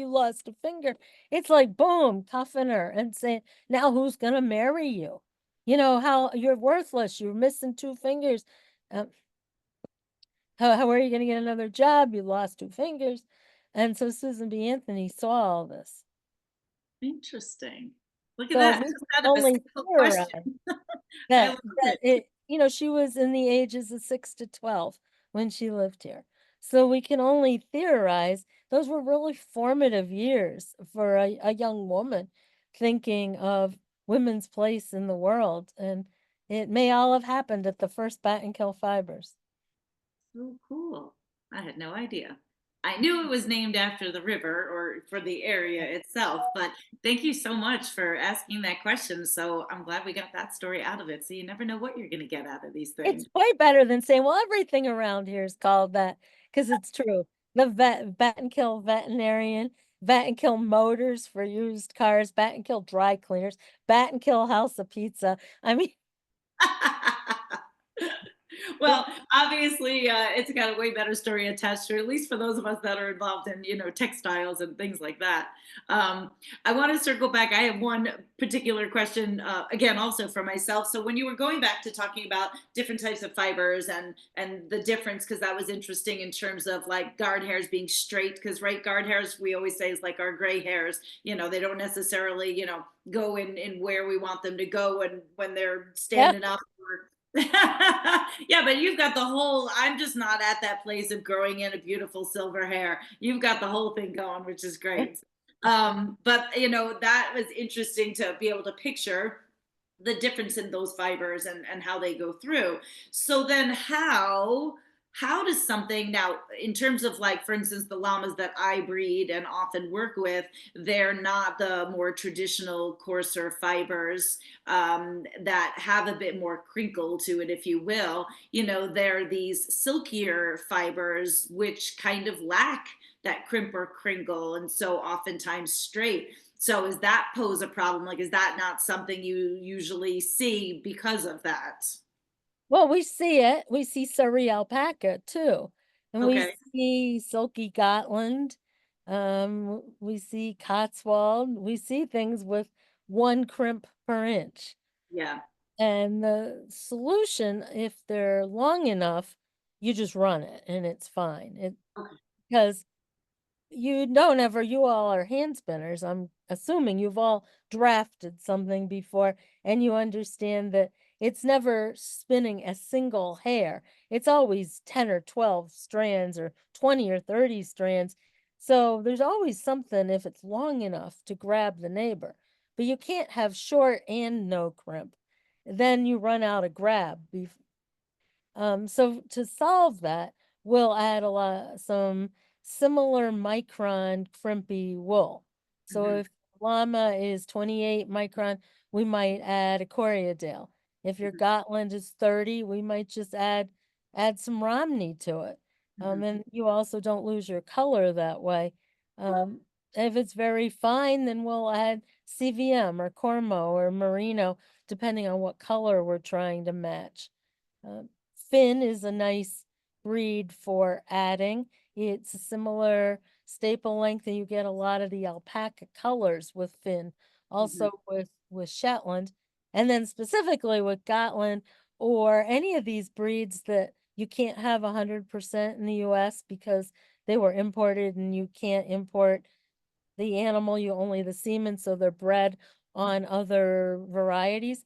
lost a finger." It's like boom, cuffing her and saying, "Now who's gonna marry you? You know how you're worthless. You're missing two fingers. Um, how are you gonna get another job? You lost two fingers." And so Susan B. Anthony saw all this.
Interesting. Look at
So
that.
we
Just
can
out of a
only
single
theorize
question. I love
that
it.
she was in the ages of 6 to 12 when she lived here. So we can only theorize those were really formative years for a young woman thinking of women's place in the world. And it may all have happened at the first Battenkill Fibers.
So cool. I had no idea. I knew it was named after the river or for the area itself, but thank you so much for asking that question. So I'm glad we got that story out of it. So you never know what you're going to get out of these things.
It's way better than saying, well, everything around here is called that, because it's true. The Battenkill Veterinarian, Battenkill Motors for used cars, Battenkill Dry Cleaners, Battenkill House of Pizza. I mean,
Well, obviously, it's got a way better story attached to it, at least for those of us that are involved in, textiles and things like that. Um, I want to circle back. I have one particular question, again, also for myself. So when you were going back to talking about different types of fibers and the difference, because that was interesting in terms of like guard hairs being straight, because right, guard hairs we always say is like our gray hairs. They don't necessarily, go in where we want them to go when they're
Yeah.
standing up or yeah, but you've got the whole, I'm just not at that place of growing in a beautiful silver hair. You've got the whole thing going, which is great. But that was interesting to be able to picture the difference in those fibers and how they go through. So then how does something now, in terms of, like, for instance, the llamas that I breed and often work with, they're not the more traditional coarser fibers that have a bit more crinkle to it, if you will. They're these silkier fibers which kind of lack that crimp or crinkle, and so oftentimes straight. So is that pose a problem? Like, is that not something you usually see because of that?
Well, we see it. We see Surrey alpaca too. And we
Okay.
see silky Gotland. We see Cotswold. We see things with 1 crimp per inch.
Yeah.
And the solution, if they're long enough, you just run it and it's fine.
Okay.
Because you all are hand spinners. I'm assuming you've all drafted something before and you understand that it's never spinning a single hair. It's always 10 or 12 strands or 20 or 30 strands. So there's always something if it's long enough to grab the neighbor. But you can't have short and no crimp. Then you run out of grab. So to solve that, we'll add some similar micron crimpy wool. So
Hmm.
if llama is 28 micron, we might add a Coriadale. If your Gotland is 30, we might just add some Romney to it.
Hmm.
And you also don't lose your color that way. Um, if it's very fine, then we'll add CVM or Cormo or Merino, depending on what color we're trying to match. Uh, Finn is a nice breed for adding. It's a similar staple length, and you get a lot of the alpaca colors with Finn,
Hmm.
also with Shetland, and then specifically with Gotland or any of these breeds that you can't have 100% in the US because they were imported and you can't import the animal, you only the semen, so they're bred on other varieties.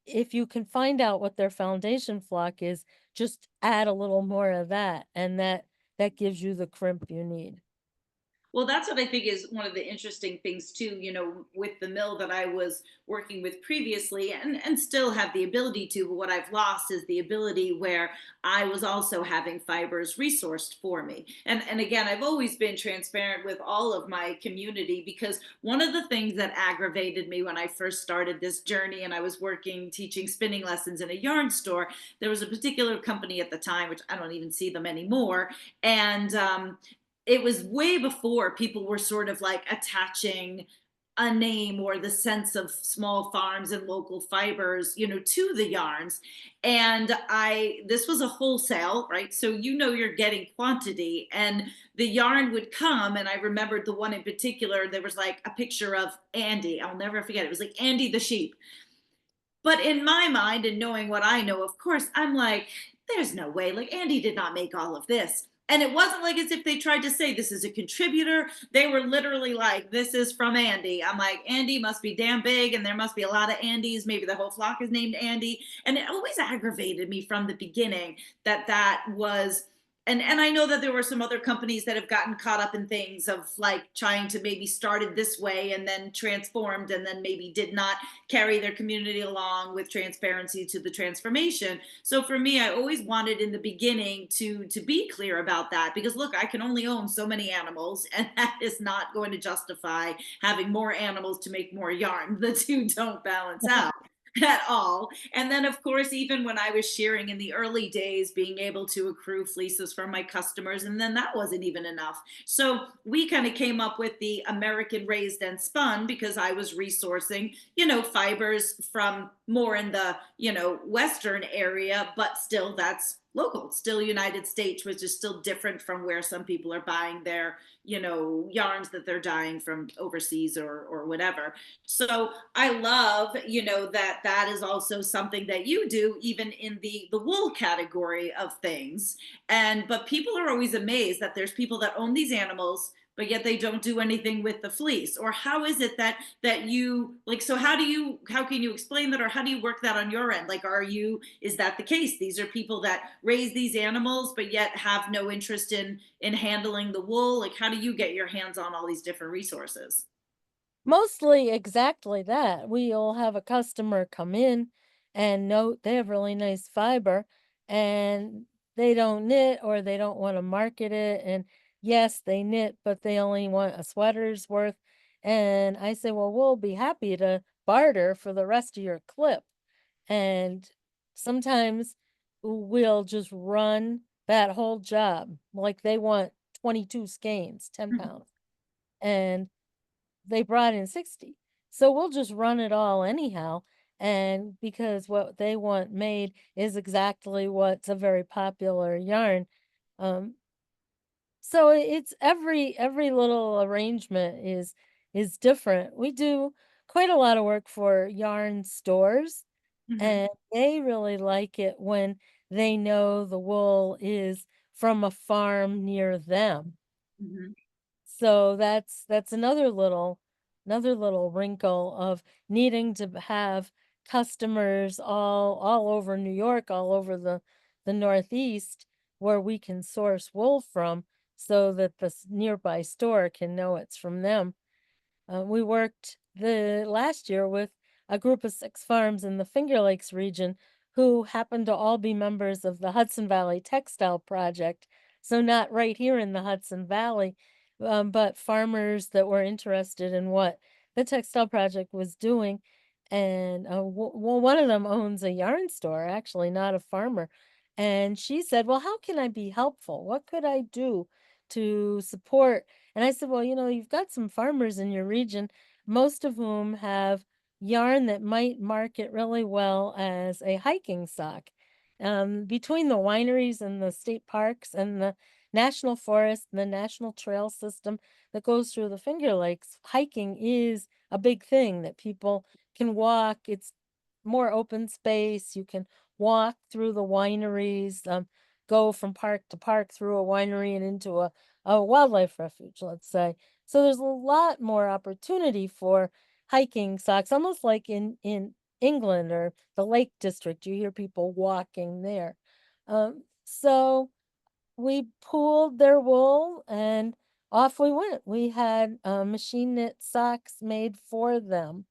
If you can find out what their foundation flock is, just add a little more of that, and that gives you the crimp you need.
Well, that's what I think is one of the interesting things too, with the mill that I was working with previously and still have the ability to, but what I've lost is the ability where I was also having fibers resourced for me. And again, I've always been transparent with all of my community, because one of the things that aggravated me when I first started this journey and I was working teaching spinning lessons in a yarn store, there was a particular company at the time, which I don't even see them anymore. And it was way before people were sort of like attaching a name or the sense of small farms and local fibers, to the yarns. And this was a wholesale, right? So you're getting quantity, and the yarn would come. And I remembered the one in particular, there was like a picture of Andy. I'll never forget. It was like Andy the sheep. But in my mind, and knowing what I know, of course, I'm like, there's no way. Like, Andy did not make all of this. And it wasn't like as if they tried to say this is a contributor. They were literally like, this is from Andy. I'm like, Andy must be damn big, and there must be a lot of Andys. Maybe the whole flock is named Andy. And it always aggravated me from the beginning that was. And I know that there were some other companies that have gotten caught up in things of like trying to maybe started this way and then transformed and then maybe did not carry their community along with transparency to the transformation. So for me, I always wanted in the beginning to be clear about that, because look, I can only own so many animals, and that is not going to justify having more animals to make more yarn. The two don't balance out at all. And then, of course, even when I was shearing in the early days, being able to accrue fleeces from my customers, and then that wasn't even enough. So we kind of came up with the American raised and spun, because I was resourcing, fibers from more in the, Western area, but still that's local, still United States, which is still different from where some people are buying their, yarns that they're dyeing from overseas or whatever. So I love, that that is also something that you do even in the wool category of things. And but people are always amazed that there's people that own these animals but yet they don't do anything with the fleece. Or how is it that you like, so how can you explain that, or how do you work that on your end? Like, is that the case, these are people that raise these animals but yet have no interest in handling the wool? Like, how do you get your hands on all these different resources?
Mostly exactly that. We'll have a customer come in and note they have really nice fiber and they don't knit or they don't want to market it. And yes, they knit, but they only want a sweater's worth. And I say, well, we'll be happy to barter for the rest of your clip. And sometimes we'll just run that whole job. Like they want 22 skeins, 10
Mhm,
pounds. And they brought in 60. So we'll just run it all anyhow. And because what they want made is exactly what's a very popular yarn. Um, so it's every little arrangement is different. We do quite a lot of work for yarn stores,
mhm,
and they really like it when they know the wool is from a farm near them.
mhm,
So that's another little wrinkle of needing to have customers all over New York, all over the Northeast, where we can source wool from, so that the nearby store can know it's from them. We worked the last year with a group of 6 farms in the Finger Lakes region who happened to all be members of the Hudson Valley Textile Project. So not right here in the Hudson Valley, but farmers that were interested in what the textile project was doing. And well, one of them owns a yarn store, actually, not a farmer. And she said, well, how can I be helpful? What could I do to support? And I said, well, you've got some farmers in your region, most of whom have yarn that might market really well as a hiking sock. Between the wineries and the state parks and the national forest and the national trail system that goes through the Finger Lakes, hiking is a big thing that people can walk. It's more open space. You can walk through the wineries, go from park to park through a winery and into a wildlife refuge, let's say. So there's a lot more opportunity for hiking socks, almost like in England or the Lake District. You hear people walking there. So we pooled their wool and off we went. We had machine knit socks made for them,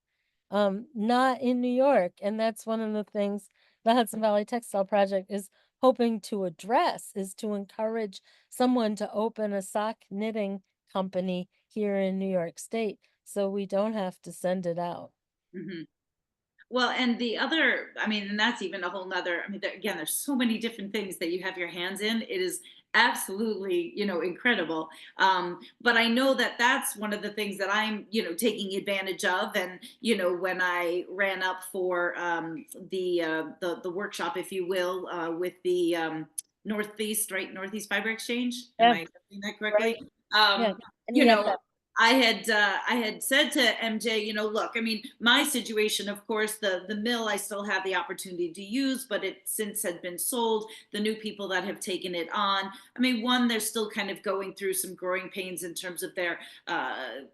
not in New York. And that's one of the things the Hudson Valley Textile Project is hoping to address, is to encourage someone to open a sock knitting company here in New York State so we don't have to send it out.
mhm. Well, and the other, I mean, and that's even a whole nother, I mean, again, there's so many different things that you have your hands in. It is absolutely, incredible. But I know that that's one of the things that I'm, taking advantage of. And, when I ran up for the workshop, if you will, with the Northeast, right? Northeast Fiber Exchange. Am
Yeah,
I saying that
right.
correctly?
Yeah.
Um,
And
you
he had
know,
that.
I had said to MJ, look, I mean, my situation, of course, the mill I still have the opportunity to use, but it since had been sold. The new people that have taken it on, I mean, one, they're still kind of going through some growing pains in terms of their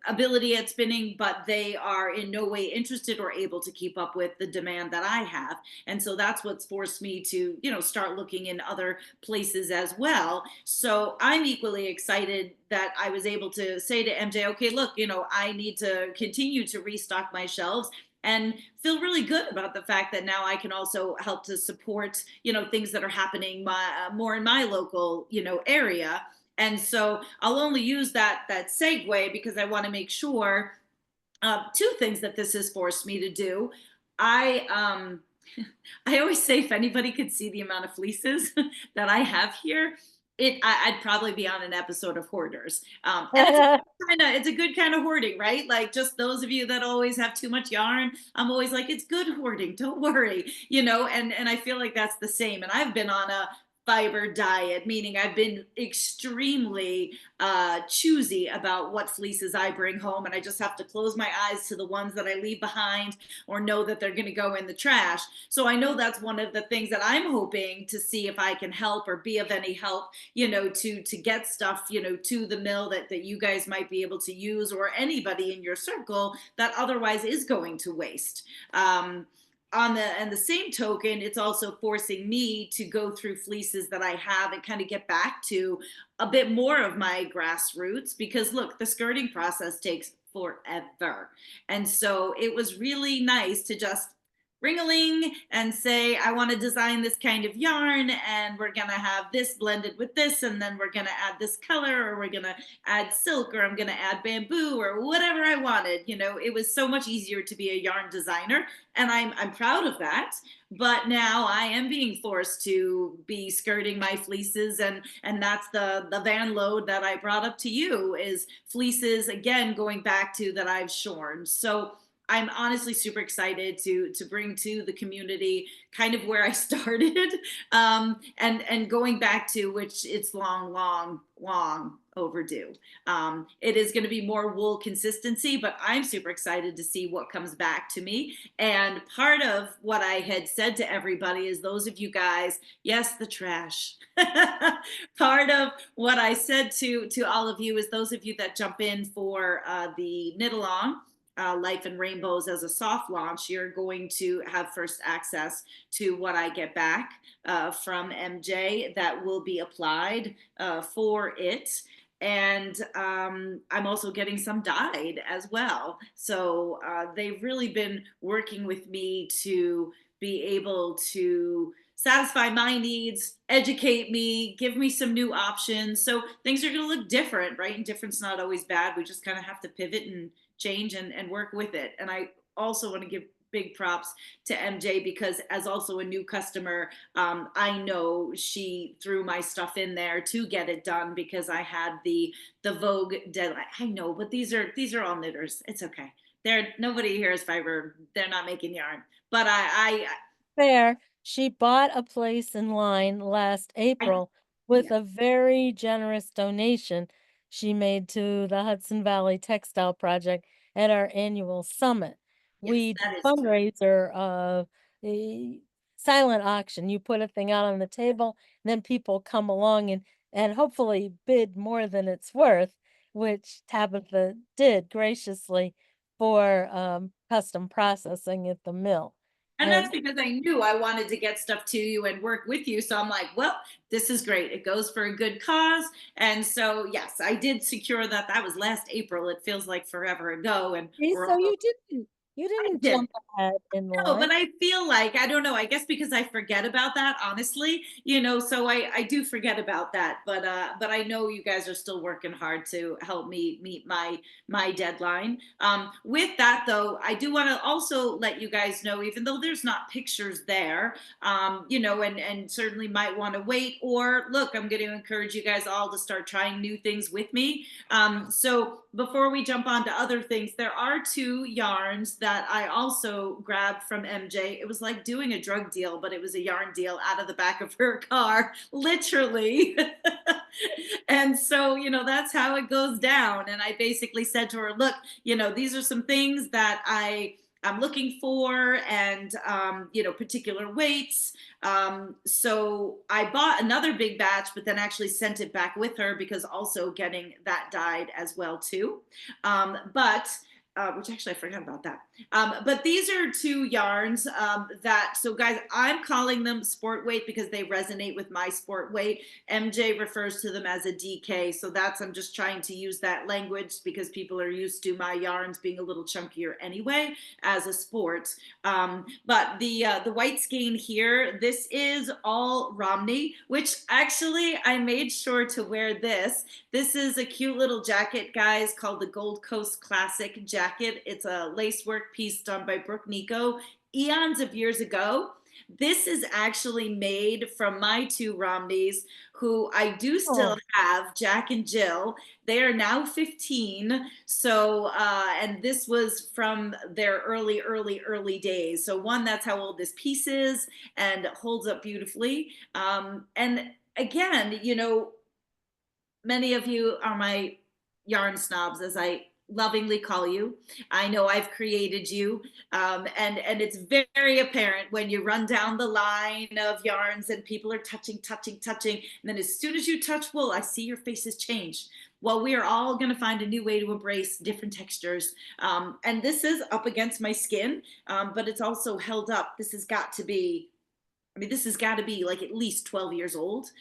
ability at spinning, but they are in no way interested or able to keep up with the demand that I have. And so that's what's forced me to, start looking in other places as well. So I'm equally excited that I was able to say to MJ, okay, look, I need to continue to restock my shelves and feel really good about the fact that now I can also help to support, things that are happening more in my local, area. And so I'll only use that segue because I want to make sure two things that this has forced me to do. I I always say if anybody could see the amount of fleeces that I have here, I'd probably be on an episode of Hoarders. And it's it's a good kind of hoarding, right? Like just those of you that always have too much yarn, I'm always like, it's good hoarding, don't worry, and I feel like that's the same. And I've been on a fiber diet, meaning I've been extremely choosy about what fleeces I bring home, and I just have to close my eyes to the ones that I leave behind or know that they're going to go in the trash. So I know that's one of the things that I'm hoping to see if I can help or be of any help, to get stuff, to the mill that you guys might be able to use, or anybody in your circle that otherwise is going to waste. On the same token, it's also forcing me to go through fleeces that I have and kind of get back to a bit more of my grassroots, because look, the skirting process takes forever. And so it was really nice to just ring-a-ling and say, I want to design this kind of yarn, and we're going to have this blended with this, and then we're going to add this color, or we're going to add silk, or I'm going to add bamboo, or whatever I wanted. It was so much easier to be a yarn designer, and I'm proud of that. But now I am being forced to be skirting my fleeces, and that's the van load that I brought up to you, is fleeces, again, going back to that I've shorn. So I'm honestly super excited to bring to the community kind of where I started, and going back to, which it's long, long, long overdue. It is going to be more wool consistency, but I'm super excited to see what comes back to me. And part of what I had said to everybody is, those of you guys, yes, the trash. Part of what I said to all of you is, those of you that jump in for the knit along, Life and Rainbows, as a soft launch, you're going to have first access to what I get back from MJ that will be applied for it. And I'm also getting some dyed as well. So they've really been working with me to be able to satisfy my needs, educate me, give me some new options. So things are going to look different, right? And different's not always bad. We just kind of have to pivot and change and work with it. And I also want to give big props to MJ, because as also a new customer, I know she threw my stuff in there to get it done, because I had the Vogue deadline. I know, but these are all knitters. It's okay. Nobody here is fiber. They're not making yarn. But
Fair. She bought a place in line last
I
April with
yeah,
a very generous donation she made to the Hudson Valley Textile Project at our annual summit.
yes,
We
that is true.
fundraiser a silent auction. You put a thing out on the table, and then people come along and hopefully bid more than it's worth, which Tabitha did graciously for custom processing at the mill.
And that's
And
because I knew I wanted to get stuff to you and work with you. So I'm like, well, this is great. It goes for a good cause. And so, yes, I did secure that. That was last April. It feels like forever ago. And
see,
we're
so
all,
you
I
didn't
did.
jump ahead in
No, but
line.
I feel like, I don't know, I guess because I forget about that, honestly, so I do forget about that. But I know you guys are still working hard to help me meet my deadline. With that though, I do want to also let you guys know, even though there's not pictures there, and certainly might want to wait, or look, I'm going to encourage you guys all to start trying new things with me. So before we jump on to other things, there are two yarns that I also grabbed from MJ. It was like doing a drug deal, but it was a yarn deal out of the back of her car, literally. And so, that's how it goes down. And I basically said to her, look, these are some things that I'm looking for, and particular weights. So I bought another big batch, but then actually sent it back with her, because also getting that dyed as well too. But which actually I forgot about that. But these are two yarns so guys, I'm calling them sport weight because they resonate with my sport weight. MJ refers to them as a DK. So I'm just trying to use that language because people are used to my yarns being a little chunkier anyway as a sport. But the white skein here, this is all Romney, which actually I made sure to wear this. This is a cute little jacket, guys, called the Gold Coast Classic jacket. It's a lacework piece done by Brooke Nico eons of years ago. This is actually made from my two Romneys, who I do still
Oh,
have, Jack and Jill. They are now 15. So, and this was from their early days. So, one, that's how old this piece is and holds up beautifully. And again, many of you are my yarn snobs, as I lovingly call you. I know I've created you, and it's very apparent when you run down the line of yarns and people are touching, and then as soon as you touch wool, I see your faces change. Well, we are all going to find a new way to embrace different textures, and this is up against my skin, but it's also held up. This has got to be like at least 12 years old.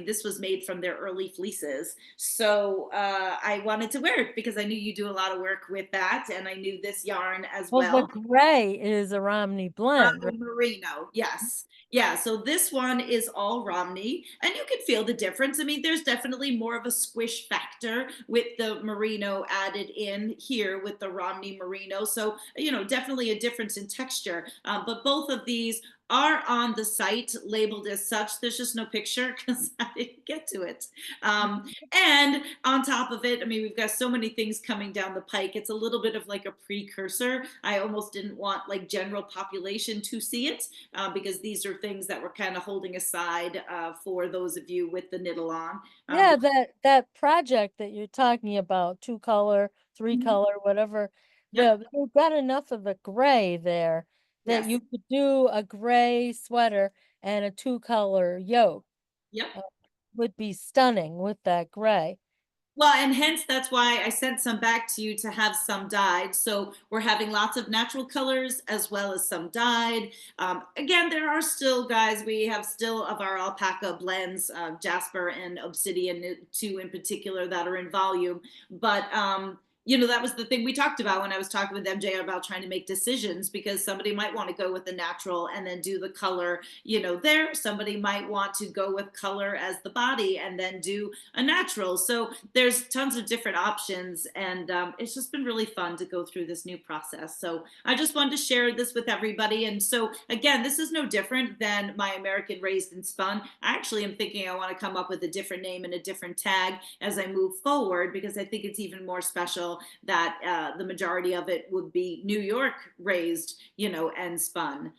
This was made from their early fleeces. So I wanted to wear it because I knew you do a lot of work with that. And I knew this yarn as
well, the
well.
gray is a Romney blend, right?
Romney Merino, yes. Yeah, so this one is all Romney, and you can feel the difference. There's definitely more of a squish factor with the Merino added in here with the Romney Merino. So, definitely a difference in texture. But both of these are on the site labeled as such. There's just no picture because I didn't get to it. And on top of it, we've got so many things coming down the pike. It's a little bit of like a precursor. I almost didn't want like general population to see it because these are things that we're kind of holding aside for those of you with the knittle on.
Yeah, that project that you're talking about, two color, three
Mhm.
color, whatever,
Yep.
you've got enough of the gray there that
Yes.
you could do a gray sweater and a two color yoke.
Yep.
Uh, would be stunning with that gray.
Well, and hence that's why I sent some back to you to have some dyed. So we're having lots of natural colors as well as some dyed. Again, there are still, guys, we have still of our alpaca blends, Jasper and Obsidian, two in particular, that are in volume. But that was the thing we talked about when I was talking with MJ about trying to make decisions because somebody might want to go with the natural and then do the color, there. Somebody might want to go with color as the body and then do a natural. So there's tons of different options, and it's just been really fun to go through this new process. So I just wanted to share this with everybody. And so again, this is no different than my American Raised and Spun. I actually am thinking I want to come up with a different name and a different tag as I move forward because I think it's even more special that the majority of it would be New York raised, and spun.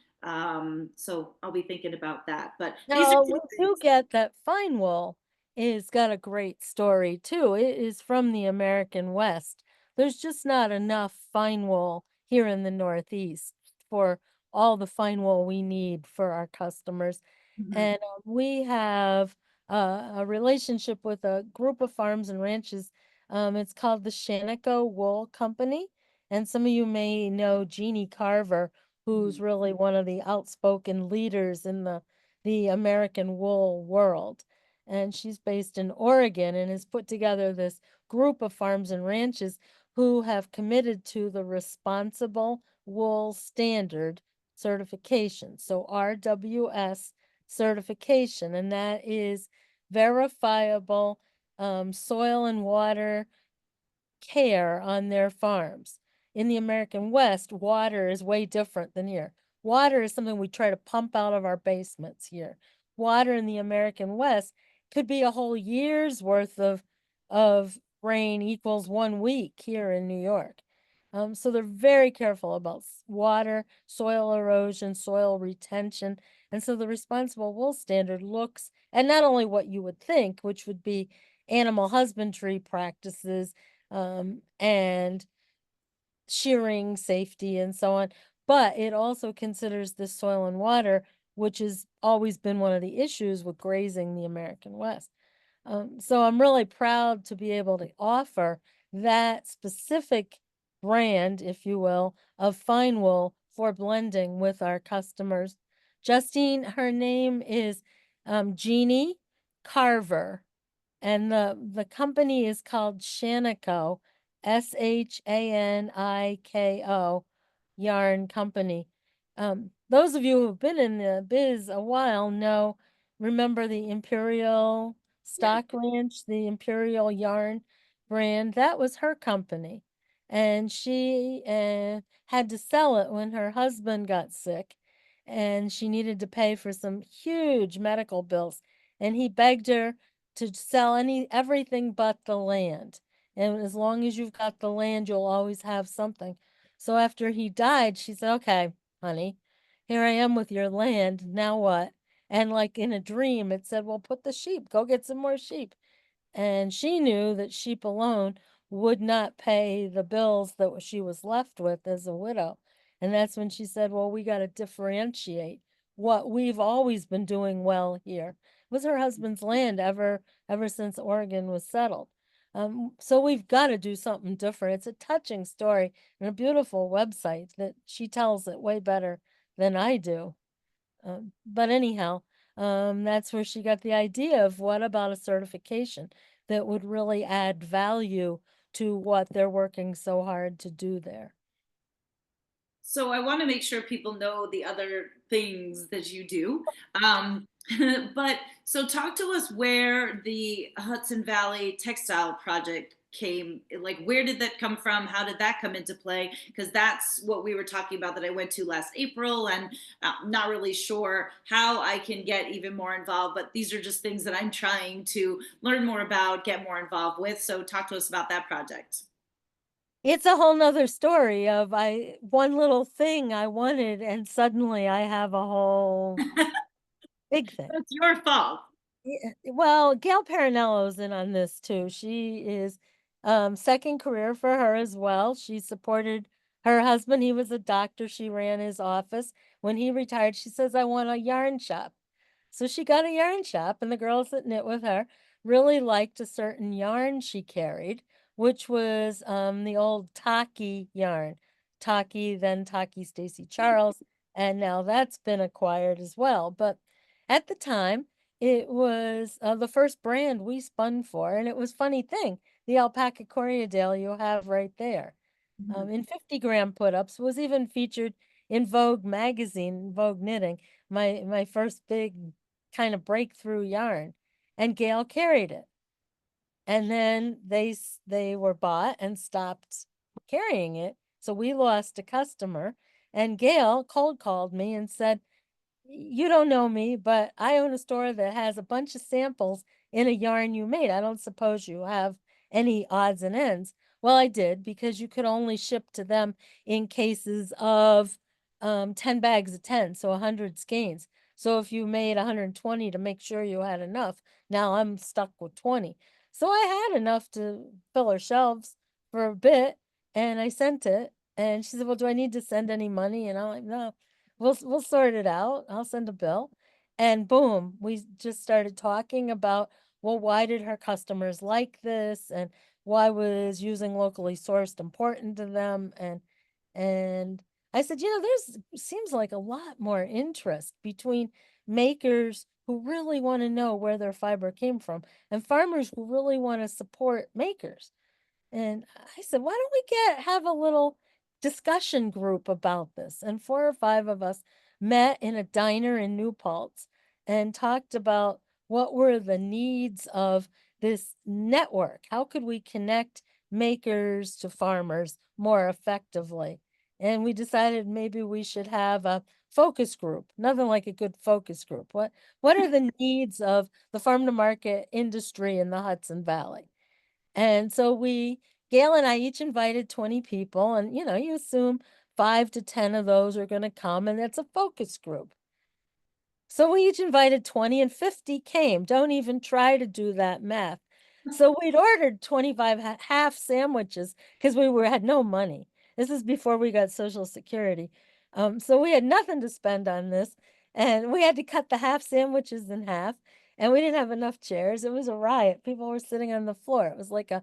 So I'll be thinking about that. But these are
Now, we
two
do
things.
get that fine wool is got a great story too. It is from the American West. There's just not enough fine wool here in the Northeast for all the fine wool we need for our customers.
Mhm.
And we have a relationship with a group of farms and ranches. It's called the Shaniko Wool Company. And some of you may know Jeannie Carver, who's
Mhm.
really one of the outspoken leaders in the American wool world. And she's based in Oregon and has put together this group of farms and ranches who have committed to the Responsible Wool Standard certification. So RWS certification, and that is verifiable soil and water care on their farms. In the American West, water is way different than here. Water is something we try to pump out of our basements here. Water in the American West could be a whole year's worth of rain equals 1 week here in New York. So they're very careful about water, soil erosion, soil retention. And so the responsible wool standard looks at not only what you would think, which would be animal husbandry practices, and shearing safety and so on. But it also considers the soil and water, which has always been one of the issues with grazing the American West. So I'm really proud to be able to offer that specific brand, if you will, of fine wool for blending with our customers. Justine, her name is Jeannie Carver, and the company is called Shaniko, Shaniko Yarn Company. Those of you who've been in the biz a while remember the Imperial
Yeah.
Stock Ranch, the Imperial Yarn brand. That was her company, and she had to sell it when her husband got sick, and she needed to pay for some huge medical bills. And he begged her to sell everything but the land. And as long as you've got the land, you'll always have something. So after he died, she said, "Okay, honey, here I am with your land. Now what?" And like in a dream, it said, "Well, put the sheep, go get some more sheep." And she knew that sheep alone would not pay the bills that she was left with as a widow. And that's when she said, "Well, we got to differentiate what we've always been doing well here." It was her husband's land ever since Oregon was settled. So we've got to do something different. It's a touching story and a beautiful website that she tells it way better than I do. But anyhow, that's where she got the idea of what about a certification that would really add value to what they're working so hard to do there.
So I want to make sure people know the other things that you do. But so talk to us where the Hudson Valley Textile Project came, like where did that come from? How did that come into play? Because that's what we were talking about that I went to last April, and not really sure how I can get even more involved. But these are just things that I'm trying to learn more about, get more involved with. So talk to us about that project.
It's a whole nother story of I one little thing I wanted and suddenly I have a whole big thing.
It's your fault.
Yeah, well, Gail Parinello's in on this too. She is second career for her as well. She supported her husband. He was a doctor. She ran his office. When he retired, she says, "I want a yarn shop." So she got a yarn shop, and the girls that knit with her really liked a certain yarn she carried, which was the old Taki yarn. Taki, then Taki Stacy Charles, and now that's been acquired as well. But at the time, it was the first brand we spun for, and it was funny thing. The alpaca Corriedale you have right there
Mhm.
in 50-gram put-ups, was even featured in Vogue magazine, Vogue Knitting, my first big kind of breakthrough yarn. And Gail carried it. And then they were bought and stopped carrying it. So we lost a customer. And Gail cold called me and said, "You don't know me, but I own a store that has a bunch of samples in a yarn you made. I don't suppose you have any odds and ends." Well, I did because you could only ship to them in cases of 10 bags of 10, so 100 skeins. So if you made 120 to make sure you had enough, now I'm stuck with 20. So I had enough to fill her shelves for a bit, and I sent it. And she said, "Well, do I need to send any money?" And I'm like, "No, we'll sort it out. I'll send a bill." And boom, we just started talking about, well, why did her customers like this, and why was using locally sourced important to them? And I said, there's seems like a lot more interest between makers who really want to know where their fiber came from and farmers who really want to support makers. And I said, "Why don't we have a little discussion group about this?" And 4 or 5 of us met in a diner in New Paltz and talked about what were the needs of this network. How could we connect makers to farmers more effectively? And we decided maybe we should have a focus group. Nothing like a good focus group. What are the needs of the farm to market industry in the Hudson Valley? And so Gail and I each invited 20 people, and you assume 5 to 10 of those are going to come, and it's a focus group. So we each invited 20 and 50 came. Don't even try to do that math. So we'd ordered 25 half sandwiches because had no money. This is before we got Social Security. So we had nothing to spend on this. And we had to cut the half sandwiches in half. And we didn't have enough chairs. It was a riot. People were sitting on the floor. It was like a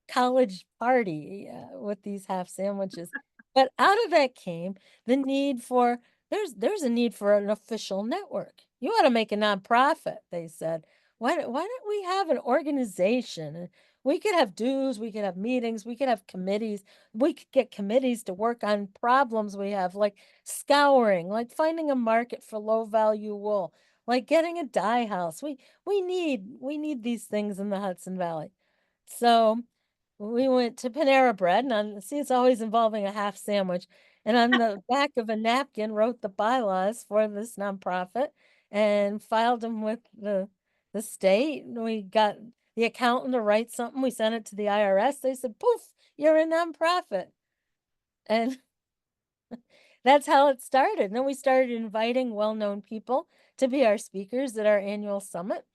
college party with these half sandwiches. But out of that came the need for there's a need for an official network. You ought to make a nonprofit, they said. Why don't we have an organization? And we could have dues, we could have meetings, we could have committees. We could get committees to work on problems we have, like scouring, like finding a market for low value wool, like getting a dye house. We need these things in the Hudson Valley. So we went to Panera Bread, and see, it's always involving a half sandwich. and on the back of a napkin wrote the bylaws for this nonprofit and filed them with the state. And we got the accountant to write something. We sent it to the IRS. They said, "Poof, you're a nonprofit." And that's how it started. And then we started inviting well-known people to be our speakers at our annual summit.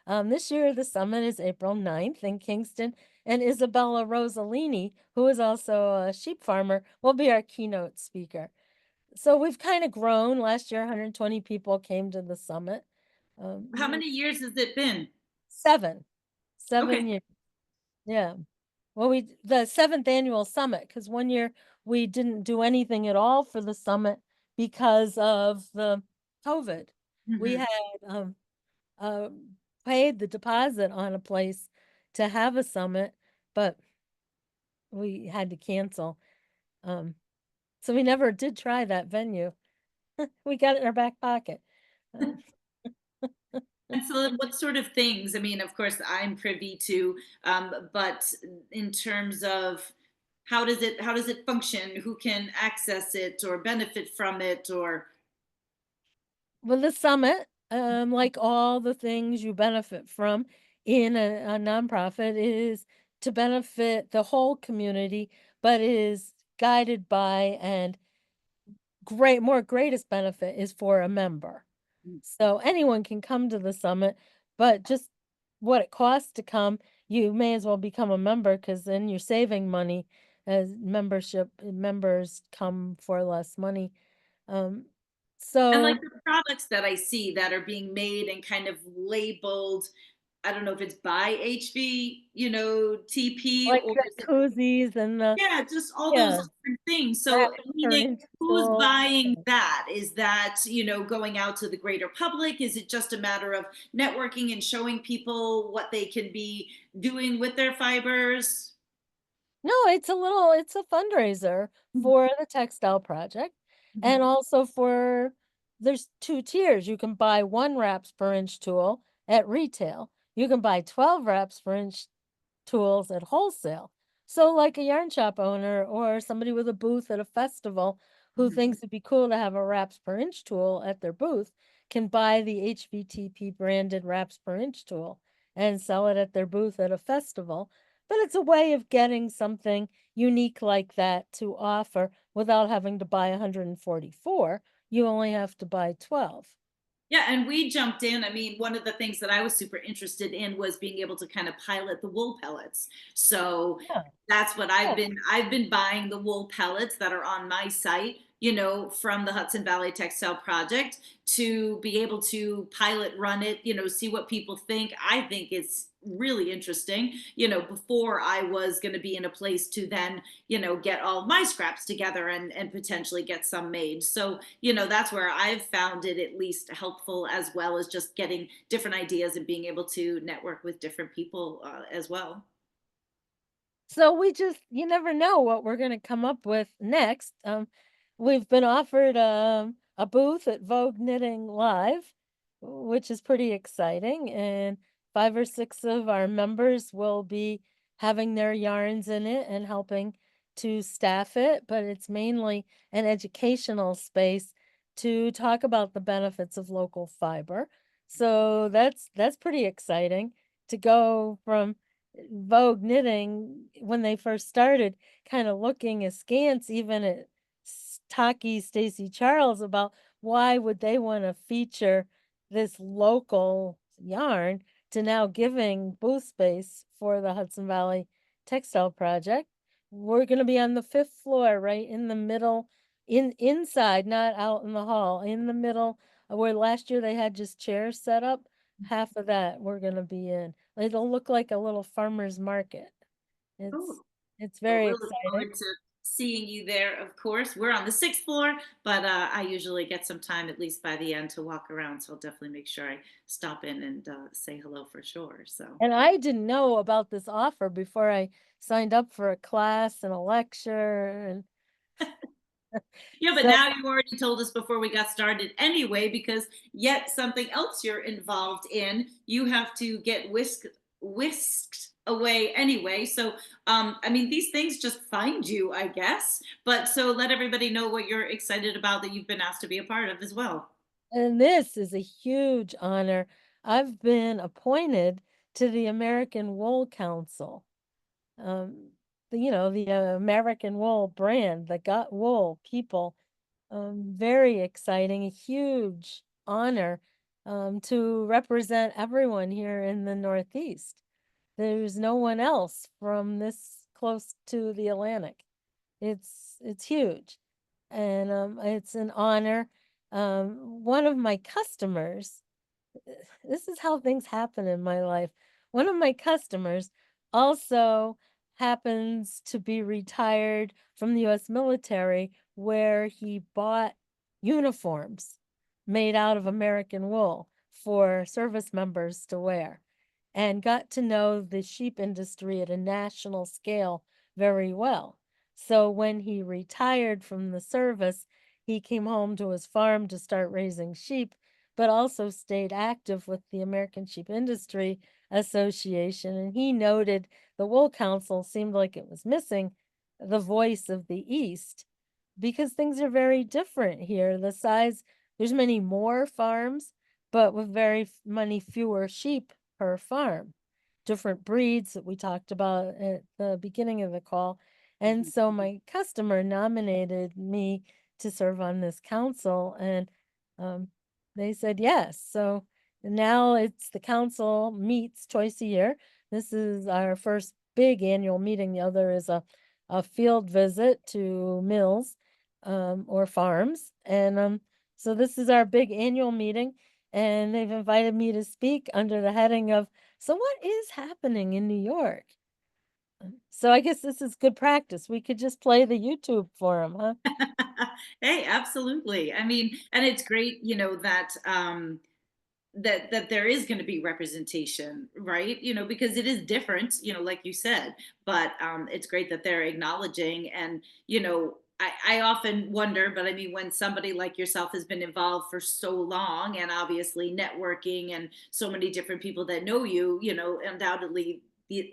This year, the summit is April 9th in Kingston, and Isabella Rossellini, who is also a sheep farmer, will be our keynote speaker. So we've kind of grown. Last year, 120 people came to the summit.
How
Um,
many years has it been?
seven,
Okay.
7 years. Yeah. Well, the seventh annual summit, because one year we didn't do anything at all for the summit because of the COVID. We
Mhm.
had uh, paid the deposit on a place to have a summit, but we had to cancel. Um, so we never did try that venue. We got it in our back pocket. Um,
And so then what sort of things, I mean, of course, I'm privy to, but in terms of how does it function? Who can access it or benefit from it or
well, the summit, like all the things you benefit from in a nonprofit, is to benefit the whole community, but is guided by and greatest benefit is for a member. So anyone can come to the summit, but just what it costs to come, you may as well become a member because then you're saving money as membership members come for less money. Um,
and like
so
the products that I see that are being made and kind of labeled, I don't know if it's by HV, TP
like
or
the
is it
koozies and the
yeah, just all those
yeah,
different things. So,
wrapping for
meaning who's
install.
buying that? Is that, going out to the greater public? Is it just a matter of networking and showing people what they can be doing with their fibers?
No, it's a fundraiser
Mhm,
for the textile project and
mhm.
also for there's 2 tiers. You can buy 1 wraps per inch tool at retail. You can buy 12 wraps per inch tools at wholesale. So like a yarn shop owner or somebody with a booth at a festival who
Mhm.
thinks it'd be cool to have a wraps per inch tool at their booth can buy the HVTP branded wraps per inch tool and sell it at their booth at a festival. But it's a way of getting something unique like that to offer without having to buy 144. You only have to buy 12.
Yeah, and we jumped in. I mean, one of the things that I was super interested in was being able to kind of pilot the wool pellets. So
Yeah,
that's what I've
yeah.
been buying the wool pellets that are on my site, from the Hudson Valley Textile Project to be able to pilot run it, see what people think. I think it's really interesting, before I was going to be in a place to then, get all of my scraps together and potentially get some made. So, that's where I've found it at least helpful, as well as just getting different ideas and being able to network with different people as well.
So you never know what we're going to come up with next. We've been offered a booth at Vogue Knitting Live, which is pretty exciting. And 5 or 6 of our members will be having their yarns in it and helping to staff it. But it's mainly an educational space to talk about the benefits of local fiber. So that's pretty exciting to go from Vogue Knitting, when they first started, kinda looking askance even at Taki Stacy Charles about why would they wanna feature this local yarn to now giving booth space for the Hudson Valley Textile Project. We're gonna be on the 5th floor, right in the middle, inside, not out in the hall, in the middle, where last year they had just chairs set up, half of that we're gonna be in. It'll look like a little farmer's market. It's
Oh,
it's
well,
very
we'll look
exciting.
forward to seeing you there, of course. We're on the sixth floor, but I usually get some time, at least by the end, to walk around. So I'll definitely make sure I stop in and say hello for sure. So.
And I didn't know about this offer before I signed up for a class and a lecture and
Yeah, but
so
now you already told us before we got started anyway, because yet something else you're involved in, you have to get whisked away anyway. So, I mean, these things just find you, I guess. But so let everybody know what you're excited about that you've been asked to be a part of as well.
And this is a huge honor. I've been appointed to the American Wool Council. Um, the American Wool brand, the Got Wool people. Very exciting, a huge honor to represent everyone here in the Northeast. There's no one else from this close to the Atlantic. It's huge, and it's an honor. One of my customers, this is how things happen in my life. One of my customers also happens to be retired from the US military, where he bought uniforms made out of American wool for service members to wear, and got to know the sheep industry at a national scale very well. So when he retired from the service, he came home to his farm to start raising sheep, but also stayed active with the American Sheep Industry Association. And he noted the Wool Council seemed like it was missing the voice of the East because things are very different here. The size, there's many more farms, but with many fewer sheep per farm. Different breeds that we talked about at the beginning of the call. And
Mhm.
so my customer nominated me to serve on this council, and um, they said yes. So now it's the council meets twice a year. This is our first big annual meeting. The other is a field visit to mills or farms. And so this is our big annual meeting, and they've invited me to speak under the heading of, so what is happening in New York? So I guess this is good practice. We could just play the YouTube for them, huh?
Hey, absolutely. I mean, and it's great, that that there is going to be representation, right? Because it is different, like you said. But it's great that they're acknowledging. And I often wonder, but I mean, when somebody like yourself has been involved for so long, and obviously networking and so many different people that know you, undoubtedly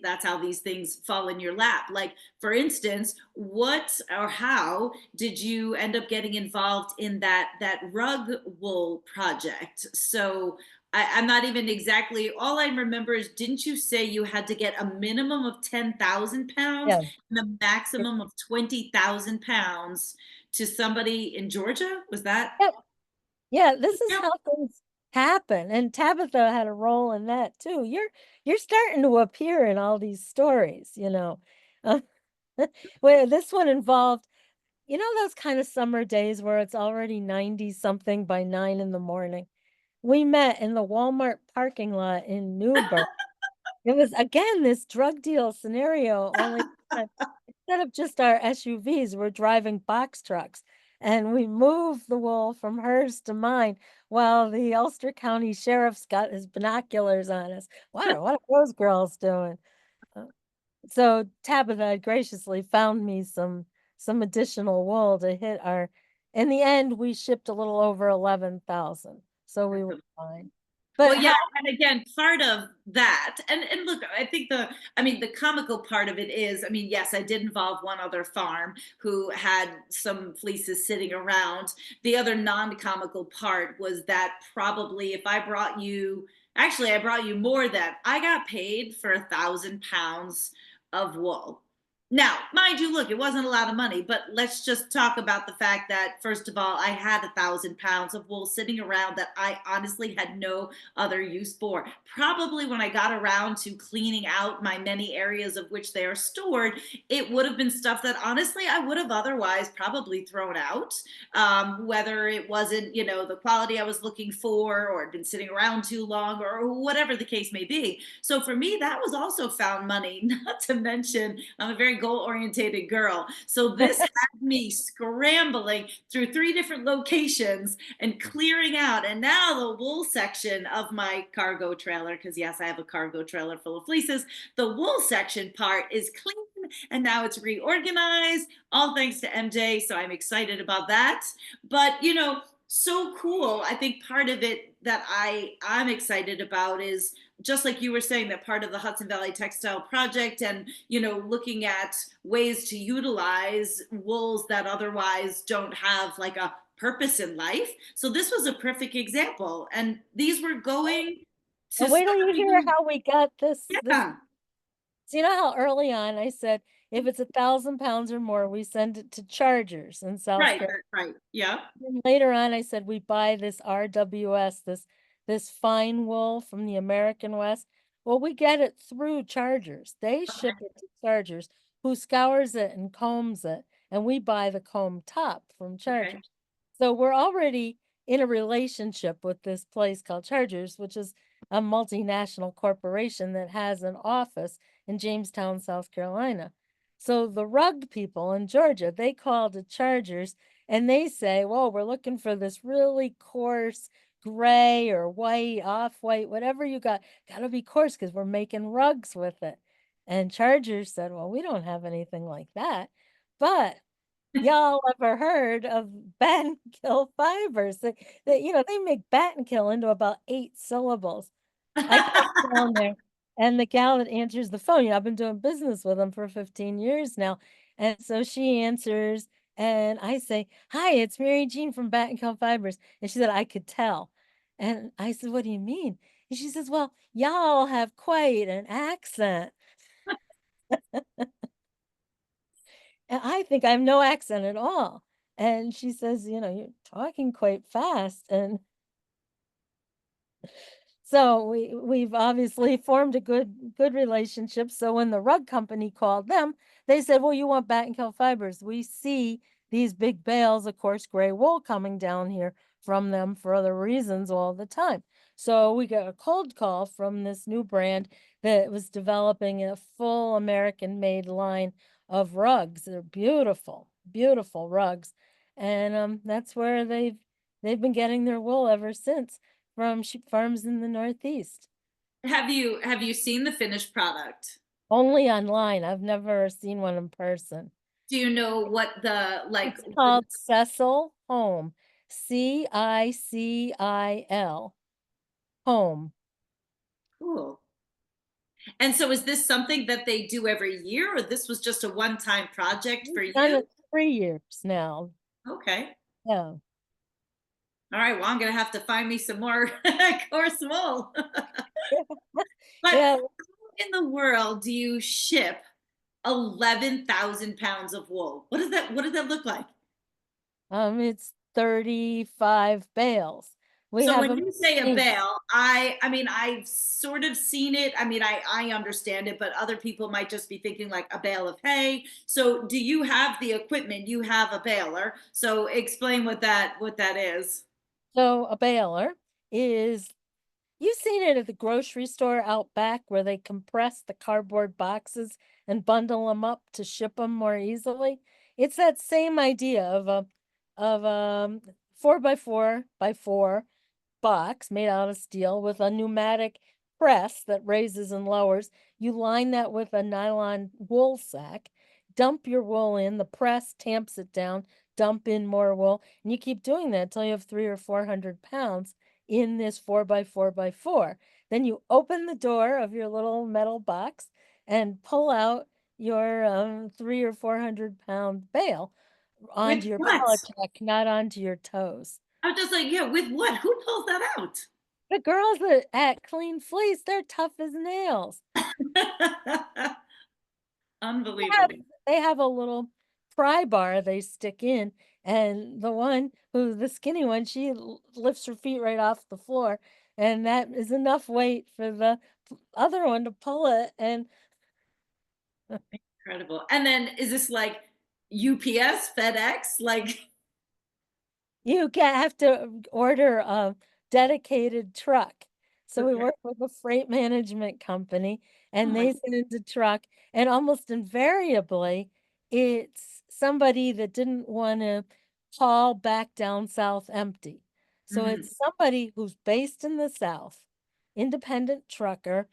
that's how these things fall in your lap. Like, for instance, what or how did you end up getting involved in that rug wool project? So I'm not even exactly, all I remember is, didn't you say you had to get a minimum of 10,000 pounds
Yeah.
and a maximum of 20,000 pounds to somebody in Georgia? Was that?
Yep. Yeah, this is
Yep.
how things happen. And Tabitha had a role in that too. You're starting to appear in all these stories. Uh, where this one involved, those kind of summer days where it's already 90 something by 9 in the morning. We met in the Walmart parking lot in Newburgh. It was again this drug deal scenario, only instead of just our SUVs, we're driving box trucks. And we moved the wool from hers to mine while the Ulster County Sheriff's got his binoculars on us. What are those girls doing? Uh, So Tabitha graciously found me some additional wool to hit our, in the end, we shipped a little over 11,000. So we were fine.
Well,
But
yeah,
how
and again, part of that, and look, I think I mean, the comical part of it is, I mean, yes, I did involve one other farm who had some fleeces sitting around. The other non-comical part was that probably if I brought you, actually, I brought you more than I got paid for 1,000 pounds of wool. Now, mind you, look, it wasn't a lot of money, but let's just talk about the fact that, first of all, I had 1,000 pounds of wool sitting around that I honestly had no other use for. Probably when I got around to cleaning out my many areas of which they are stored, it would have been stuff that honestly I would have otherwise probably thrown out, whether it wasn't, the quality I was looking for, or had been sitting around too long, or whatever the case may be. So for me, that was also found money, not to mention I'm a very goal orientated girl. So this had me scrambling through 3 different locations and clearing out. And now the wool section of my cargo trailer, because yes, I have a cargo trailer full of fleeces, the wool section part is clean and now it's reorganized, all thanks to MJ. So I'm excited about that. But so cool. I think part of it that I'm excited about is just like you were saying, that part of the Hudson Valley Textile Project, and looking at ways to utilize wools that otherwise don't have like a purpose in life. So this was a perfect example, and these were going to
And wait till you
somebody
hear
who,
how we got this.
yeah,
So you know how early on I said if it's 1,000 pounds or more, we send it to Chargers in South
right,
Carolina.
right, yeah,
And later on, I said we buy this RWS, this fine wool from the American West. Well, we get it through Chargers. They ship it to Chargers, who scours it and combs it, and we buy the comb top from
okay.
Chargers. So we're already in a relationship with this place called Chargers, which is a multinational corporation that has an office in Jamestown, South Carolina. So the rug people in Georgia, they call the Chargers and they say, "Whoa, we're looking for this really coarse gray or white, off-white, whatever you got. Gotta be coarse because we're making rugs with it." And Chargers said, "Well, we don't have anything like that. But y'all ever heard of Battenkill fibers? They make Battenkill into about 8 syllables." I call down there, and the gal that answers the phone, I've been doing business with them for 15 years now. And so she answers, and I say, "Hi, it's Mary Jean from Battenkill Fibers." And she said, "I could tell." And I said, "What do you mean?" And she says, "Well, y'all have quite an accent." And I think I have no accent at all. And she says, "You're talking quite fast." And so we've obviously formed a good relationship. So when the rug company called them, they said, "Well, you want Battenkill fibers? We see these big bales of coarse gray wool coming down here from them for other reasons all the time." So we got a cold call from this new brand that was developing a full American made line of rugs. They're beautiful, beautiful rugs. And that's where they've been getting their wool ever since from sheep farms in the Northeast.
Have you seen the finished product?
Only online. I've never seen one in person.
Do you know what the like
It's called Cecil Home. Cicil Home.
cool. And so is this something that they do every year, or this was just a one-time project for
We've done
you?
it 3 years now.
Okay.
Yeah.
All right, well, I'm gonna have to find me some more coarse wool. But
Yeah.
how in the world do you ship 11,000 pounds of wool? What does that look like?
It's 35 bales. We
So
have
when
a
you say a
machine.
bale, I mean I've sort of seen it. I mean I understand it, but other people might just be thinking like a bale of hay. So do you have the equipment? You have a baler. So explain what that is.
So a baler is you've seen it at the grocery store out back where they compress the cardboard boxes and bundle them up to ship them more easily. It's that same idea of 4x4 box made out of steel with a pneumatic press that raises and lowers. You line that with a nylon wool sack, dump your wool in, the press tamps it down, dump in more wool, and you keep doing that until you have 300 or 400 pounds in this 4x4x4. Then you open the door of your little metal box and pull out your 300 or 400 pound bale
With
onto your
what?
pallet jack, not onto your toes.
I'm just like, yeah, with what? Who pulls that out?
The girls at Clean Fleece, they're tough as nails. They have
Unbelievable.
they have a little pry bar they stick in, and the skinny one, she lifts her feet right off the floor, and that is enough weight for the other one to pull it. And
Incredible. And then is this like UPS, FedEx? Like,
have to order a dedicated truck. So we
okay.
work with a freight management company,
Oh
and
my,
they send a truck, and almost invariably, it's somebody that didn't want to haul back down south empty. So
mhm.
it's somebody who's based in the South, independent trucker,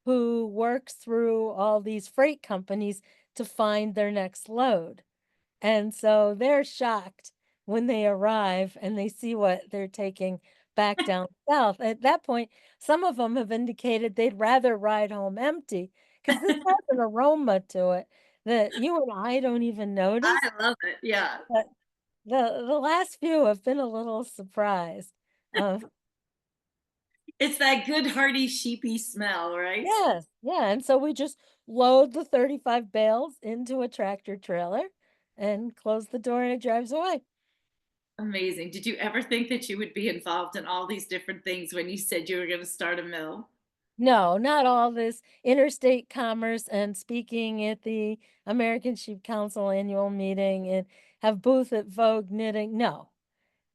who works through all these freight companies to find their next load. And so they're shocked when they arrive and they see what they're taking back down south. At that point, some of them have indicated they'd rather ride home empty because this has an aroma to it that you and I don't even notice.
I love it. Yeah.
But the last few have been a little surprised. Um,
It's that good hearty sheepy smell, right?
yes, yeah, and so we just load the 35 bales into a tractor trailer and close the door and it drives away.
Amazing. Did you ever think that you would be involved in all these different things when you said you were going to start a mill?
No, not all this interstate commerce and speaking at the American Sheep Council annual meeting and have booth at Vogue Knitting. No,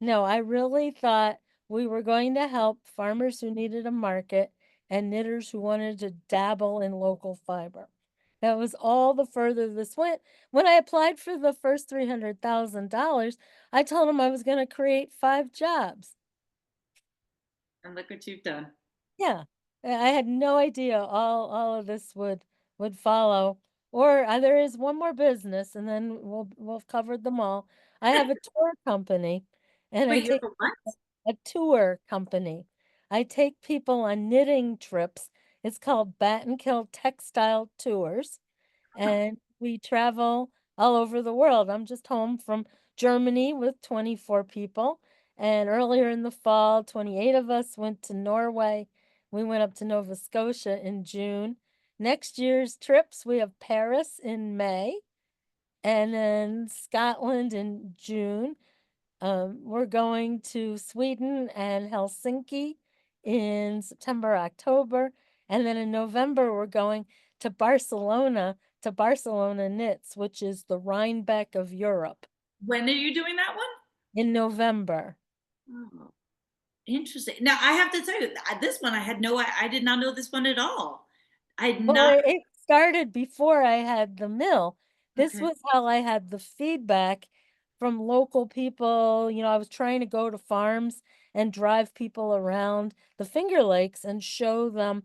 no, I really thought we were going to help farmers who needed a market and knitters who wanted to dabble in local fiber. That was all the further this went. When I applied for the first $300,000, I told them I was going to create 5 jobs.
And look what you've done.
Yeah. I had no idea all of this would follow. Or there is one more business and then we'll have covered them all. I have a tour company and I
Wait, you
take
have a what?
a tour company. I take people on knitting trips. It's called Battenkill Textile Tours, and we travel all over the world. I'm just home from Germany with 24 people, and earlier in the fall, 28 of us went to Norway. We went up to Nova Scotia in June. Next year's trips, we have Paris in May, and then Scotland in June. We're going to Sweden and Helsinki in September, October, and then in November we're going to Barcelona Knits, which is the Rhinebeck of Europe,
When are you doing that
in November.
one? Oh, interesting. Now, I have to tell you, this one I had I did not know this one at all. I had
Well,
not.
it started before I had the mill. This
Okay.
was how I had the feedback from local people. I was trying to go to farms and drive people around the Finger Lakes and show them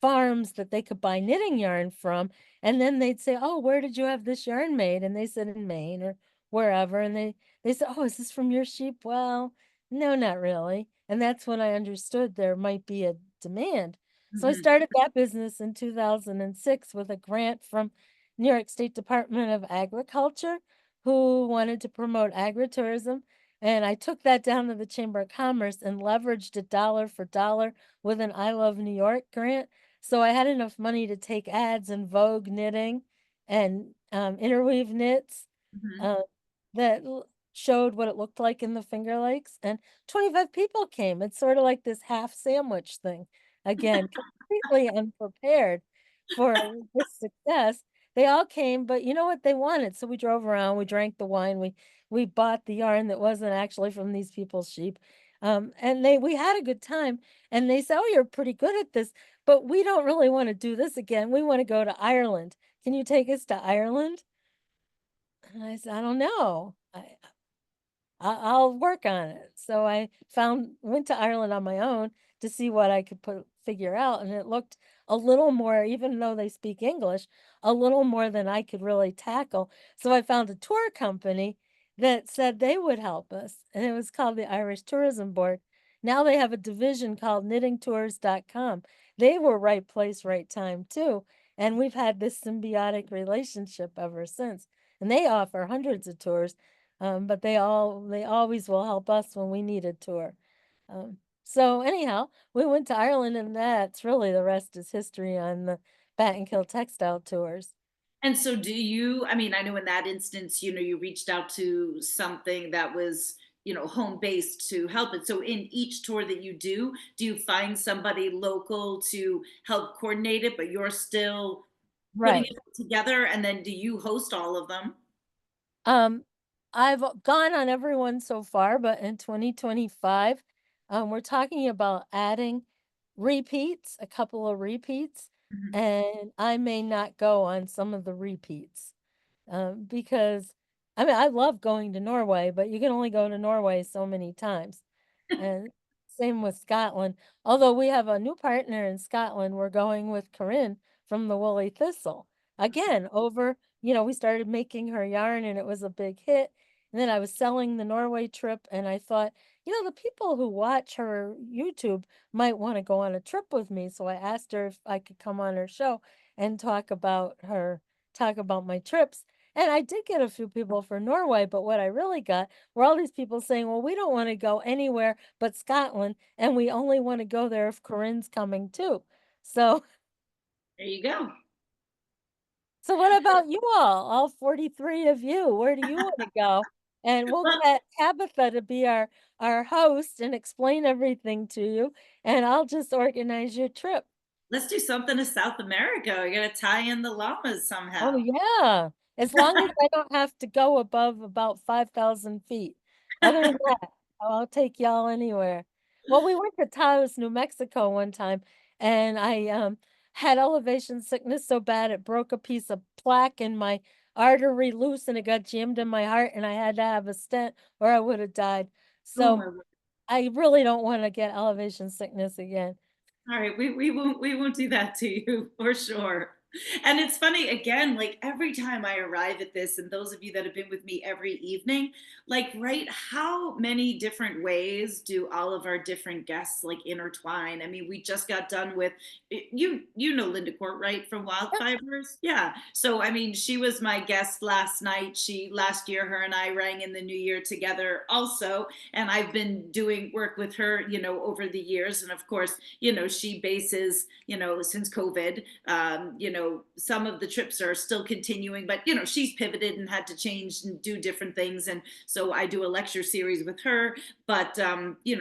farms that they could buy knitting yarn from. And then they'd say, "Oh, where did you have this yarn made?" And they said in Maine or wherever. And they said, "Oh, is this from your sheep?" Well, no, not really. And that's when I understood there might be a demand. So I
Mhm.
started that business in 2006 with a grant from New York State Department of Agriculture, who wanted to promote agritourism. And I took that down to the Chamber of Commerce and leveraged it dollar for dollar with an I Love New York grant. So I had enough money to take ads in Vogue Knitting and Interweave Knits
Mhm.
uh, that showed what it looked like in the Finger Lakes, and 25 people came. It's sort of like this half sandwich thing. Again, completely unprepared for this success. They all came, but you know what they wanted. So we drove around, we drank the wine, we bought the yarn that wasn't actually from these people's sheep. And we had a good time. And they said, "Oh, you're pretty good at this, but we don't really want to do this again. We want to go to Ireland. Can you take us to Ireland?" And I said, "I don't know. I'll work on it." So I went to Ireland on my own to see what I could figure out. And it looked a little more, even though they speak English, a little more than I could really tackle. So I found a tour company that said they would help us. And it was called the Irish Tourism Board. Now they have a division called knittingtours.com. They were right place, right time too. And we've had this symbiotic relationship ever since. And they offer hundreds of tours, but they always will help us when we need a tour. So anyhow, we went to Ireland, and that's really the rest is history on the Battenkill textile tours.
And so do you, I mean, I know in that instance, you reached out to something that was, home based to help it. So in each tour that you do you find somebody local to help coordinate it, but you're still putting it
Right.
all together? And then do you host all of them?
Um, I've gone on everyone so far, but in 2025, we're talking about adding repeats, a couple of repeats,
Mhm.
and I may not go on some of the repeats. Because I mean, I love going to Norway, but you can only go to Norway so many times. And same with Scotland. Although we have a new partner in Scotland, we're going with Corinne from the Woolly Thistle. Again, we started making her yarn and it was a big hit. And then I was selling the Norway trip, and I thought, the people who watch her YouTube might want to go on a trip with me. So I asked her if I could come on her show and talk about my trips. And I did get a few people for Norway, but what I really got were all these people saying, well, we don't want to go anywhere but Scotland, and we only want to go there if Corinne's coming too. So,
There you go.
so what about you all 43 of you? Where do you want to go? And we'll
Well,
get Tabitha to be our host and explain everything to you, and I'll just organize your trip.
let's do something to South America. We got to tie in the llamas
Oh,
somehow.
yeah. As long as I don't have to go above about 5,000 feet. Other than that, I'll take y'all anywhere. Well, we went to Taos, New Mexico one time, and I had elevation sickness so bad it broke a piece of plaque in my artery loose and it got jammed in my heart, and I had to have a stent or I would have died.
Oh
So
my word.
I really don't want to get elevation sickness again.
All right, we won't do that to you for sure. And it's funny again, like every time I arrive at this, and those of you that have been with me every evening, like, right, how many different ways do all of our different guests like intertwine? I mean, we just got done with you know Linda Court, right, from Wildfibers? Yeah. So I mean, she was my guest last night. She last year, her and I rang in the new year together also, and I've been doing work with her, over the years. And of course, she bases, since COVID, some of the trips are still continuing, but, she's pivoted and had to change and do different things. And so I do a lecture series with her, but,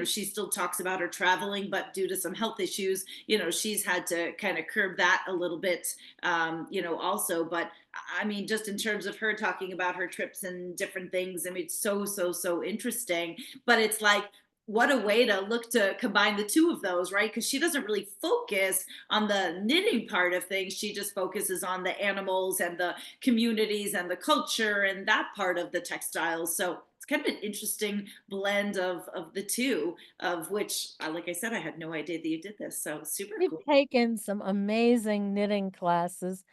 she still talks about her traveling, but due to some health issues, she's had to kind of curb that a little bit, also. But I mean, just in terms of her talking about her trips and different things, I mean, it's so, so, so interesting. But it's like, what a way to look to combine the two of those, right? Because she doesn't really focus on the knitting part of things. She just focuses on the animals and the communities and the culture and that part of the textiles. So it's kind of an interesting blend of the two, of which, like I said, I had no idea that you did this. So super
We've
cool.
taken some amazing knitting classes.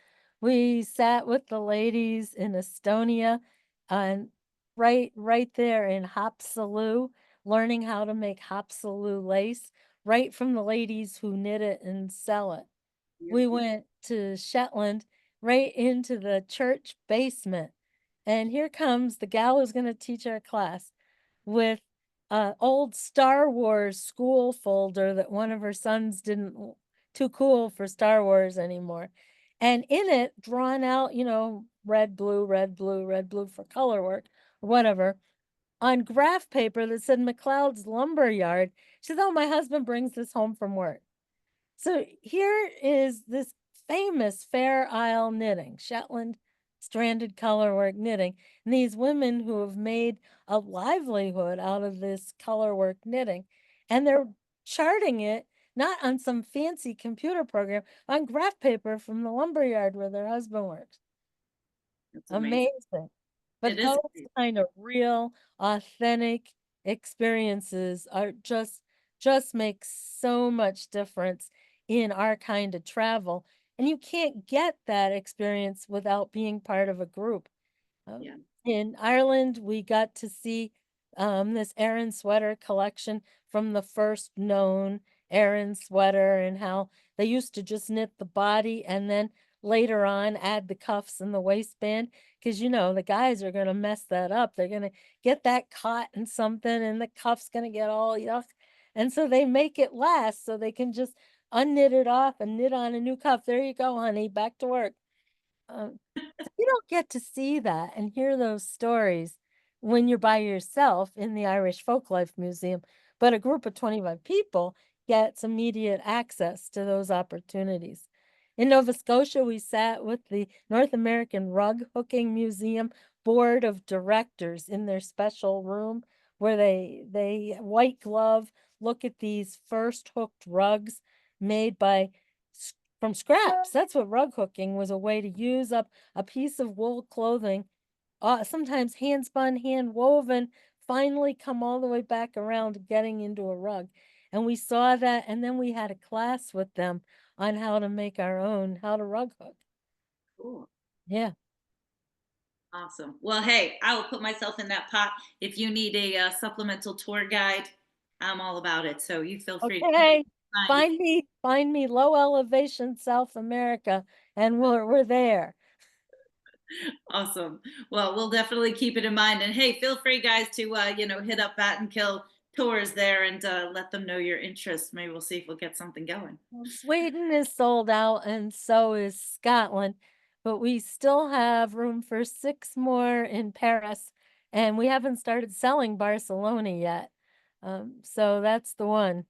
We sat with the ladies in Estonia and right there in Hapsalu, learning how to make Hapsalu lace right from the ladies who knit it and sell it. We
Beautiful.
went to Shetland right into the church basement. And here comes the gal who's going to teach our class with an old Star Wars school folder that one of her sons didn't too cool for Star Wars anymore. And in it, drawn out, red, blue, red, blue, red, blue for color work or whatever, on graph paper that said McLeod's Lumber Yard. She said, oh, my husband brings this home from work. So here is this famous Fair Isle knitting, Shetland stranded colorwork knitting. And these women who have made a livelihood out of this colorwork knitting, and they're charting it not on some fancy computer program, on graph paper from the lumberyard where their husband works.
That's amazing.
Amazing.
It
But
is
those
amazing.
kind of real, authentic experiences are just make so much difference in our kind of travel. And you can't get that experience without being part of a group.
Yeah.
In Ireland, we got to see this Aran sweater collection from the first known Aran sweater, and how they used to just knit the body and then later on add the cuffs and the waistband, because the guys are going to mess that up. They're going to get that caught in something and the cuff's going to get all yuck. And so they make it last so they can just unknit it off and knit on a new cuff. There you go, honey, back to work. Um, so you don't get to see that and hear those stories when you're by yourself in the Irish Folklife Museum, but a group of 25 people gets immediate access to those opportunities. In Nova Scotia, we sat with the North American Rug Hooking Museum board of directors in their special room, where they white glove look at these first hooked rugs made by from scraps. That's what rug hooking was, a way to use up a piece of wool clothing, sometimes hand spun, hand woven, finally come all the way back around to getting into a rug. And we saw that, and then we had a class with them on how to make our own, how to rug hook.
Cool.
Yeah.
Awesome. Well, hey, I will put myself in that pot. If you need a supplemental tour guide, I'm all about it. So you feel free to keep
Okay,
in mind.
find me low elevation South America, and we're there.
Awesome. Well, we'll definitely keep it in mind. And hey, feel free, guys, to hit up Battenkill tours there and let them know your interest. Maybe we'll see if we'll get something going.
Well, Sweden is sold out, and so is Scotland, but we still have room for 6 more in Paris, and we haven't started selling Barcelona yet. So that's the one.